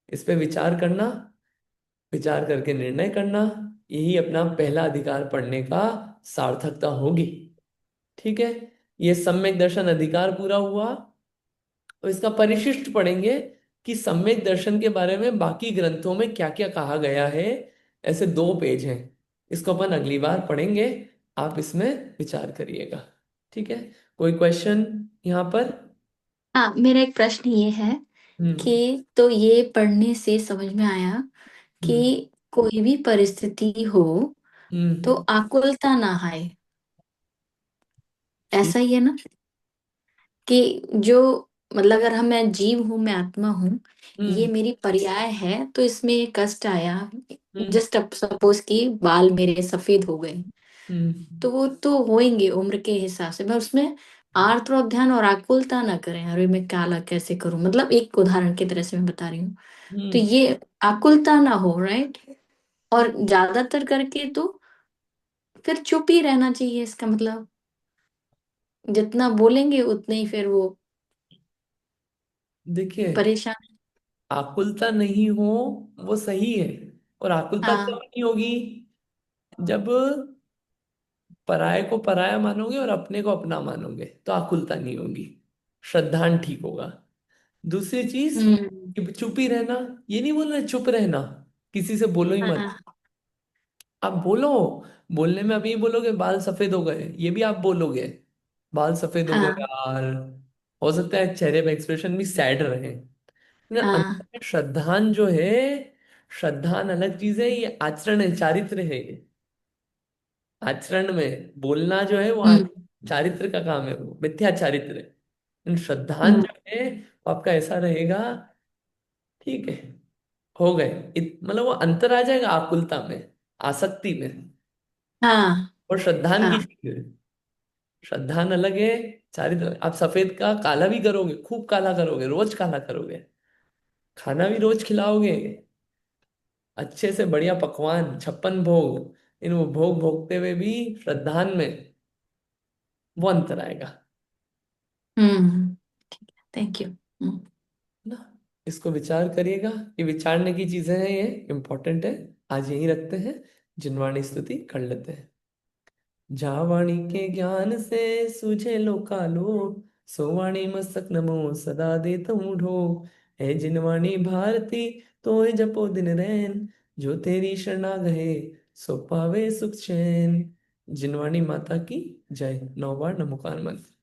Speaker 1: इस पे विचार करना, विचार करके निर्णय करना, यही अपना पहला अधिकार पढ़ने का सार्थकता होगी। ठीक है, ये सम्यक दर्शन अधिकार पूरा हुआ। तो इसका परिशिष्ट पढ़ेंगे कि सम्यक दर्शन के बारे में बाकी ग्रंथों में क्या क्या कहा गया है। ऐसे 2 पेज हैं, इसको अपन अगली बार पढ़ेंगे। आप इसमें विचार करिएगा। ठीक है, कोई क्वेश्चन यहाँ पर?
Speaker 5: हाँ, मेरा एक प्रश्न ये है
Speaker 1: हम्म।
Speaker 5: कि तो ये पढ़ने से समझ में आया
Speaker 1: हम्म।
Speaker 5: कि कोई भी परिस्थिति हो तो
Speaker 1: हम्म।
Speaker 5: आकुलता ना आए,
Speaker 1: ठीक।
Speaker 5: ऐसा ही है ना? कि जो, मतलब अगर हम, मैं जीव हूं, मैं आत्मा हूँ, ये
Speaker 1: हम्म।
Speaker 5: मेरी पर्याय है, तो इसमें ये कष्ट आया,
Speaker 1: हम्म।
Speaker 5: जस्ट सपोज कि बाल मेरे सफेद हो गए,
Speaker 1: हम्म।
Speaker 5: तो वो तो होएंगे उम्र के हिसाब से। मैं उसमें आर्त और ध्यान और आकुलता ना करें, अरे मैं क्या कैसे करूं, मतलब एक उदाहरण की तरह से मैं बता रही हूँ। तो
Speaker 1: हम्म।
Speaker 5: ये आकुलता ना हो, राइट? और ज्यादातर करके तो फिर चुप ही रहना चाहिए, इसका मतलब जितना बोलेंगे उतने ही फिर वो
Speaker 1: देखिए,
Speaker 5: परेशान।
Speaker 1: आकुलता नहीं हो वो सही है। और आकुलता कब
Speaker 5: हाँ।
Speaker 1: नहीं होगी? जब पराये को पराया मानोगे और अपने को अपना मानोगे, तो आकुलता नहीं होगी, श्रद्धान ठीक होगा। दूसरी चीज,
Speaker 5: हम्म।
Speaker 1: कि चुप ही रहना, ये नहीं बोल रहे चुप रहना, किसी से बोलो ही मत।
Speaker 5: हाँ।
Speaker 1: आप बोलो, बोलने में अभी बोलोगे बाल सफेद हो गए, ये भी आप बोलोगे, बाल सफेद हो गए
Speaker 5: हाँ।
Speaker 1: यार। हो सकता है चेहरे पे एक्सप्रेशन भी सैड रहे, ना अंदर
Speaker 5: हाँ।
Speaker 1: में श्रद्धान जो है, श्रद्धान अलग चीज है, ये आचरण है, चारित्र है ये। आचरण में बोलना जो है वो
Speaker 5: हम्म।
Speaker 1: चारित्र का काम है, वो मिथ्या चारित्र है। लेकिन श्रद्धान
Speaker 5: हम्म।
Speaker 1: जो है वो आपका ऐसा रहेगा, ठीक है, हो गए। मतलब वो अंतर आ जाएगा आकुलता में, आसक्ति में,
Speaker 5: हाँ।
Speaker 1: और श्रद्धान की
Speaker 5: हाँ।
Speaker 1: चीज है। श्रद्धा न लगे सारी तरह। आप सफेद का काला भी करोगे, खूब काला करोगे, रोज काला करोगे, खाना भी रोज खिलाओगे, अच्छे से बढ़िया पकवान 56 भोग, इन वो भोग भोगते हुए भी श्रद्धान में वो अंतर आएगा
Speaker 5: हम्म। Thank you.
Speaker 1: ना। इसको विचार करिएगा, ये विचारने की चीजें हैं, ये इम्पोर्टेंट है। आज यही रखते हैं, जिनवाणी स्तुति कर लेते हैं। जावाणी के ज्ञान से सूझे लोकालो, सोवाणी मस्तक नमो सदा देता हूँ ढो। है जिनवाणी भारती तो जपो दिन रैन, जो तेरी शरणा गए सो पावे सुख चैन। जिनवाणी माता की जय। 9 बार नमोकार मंत्र।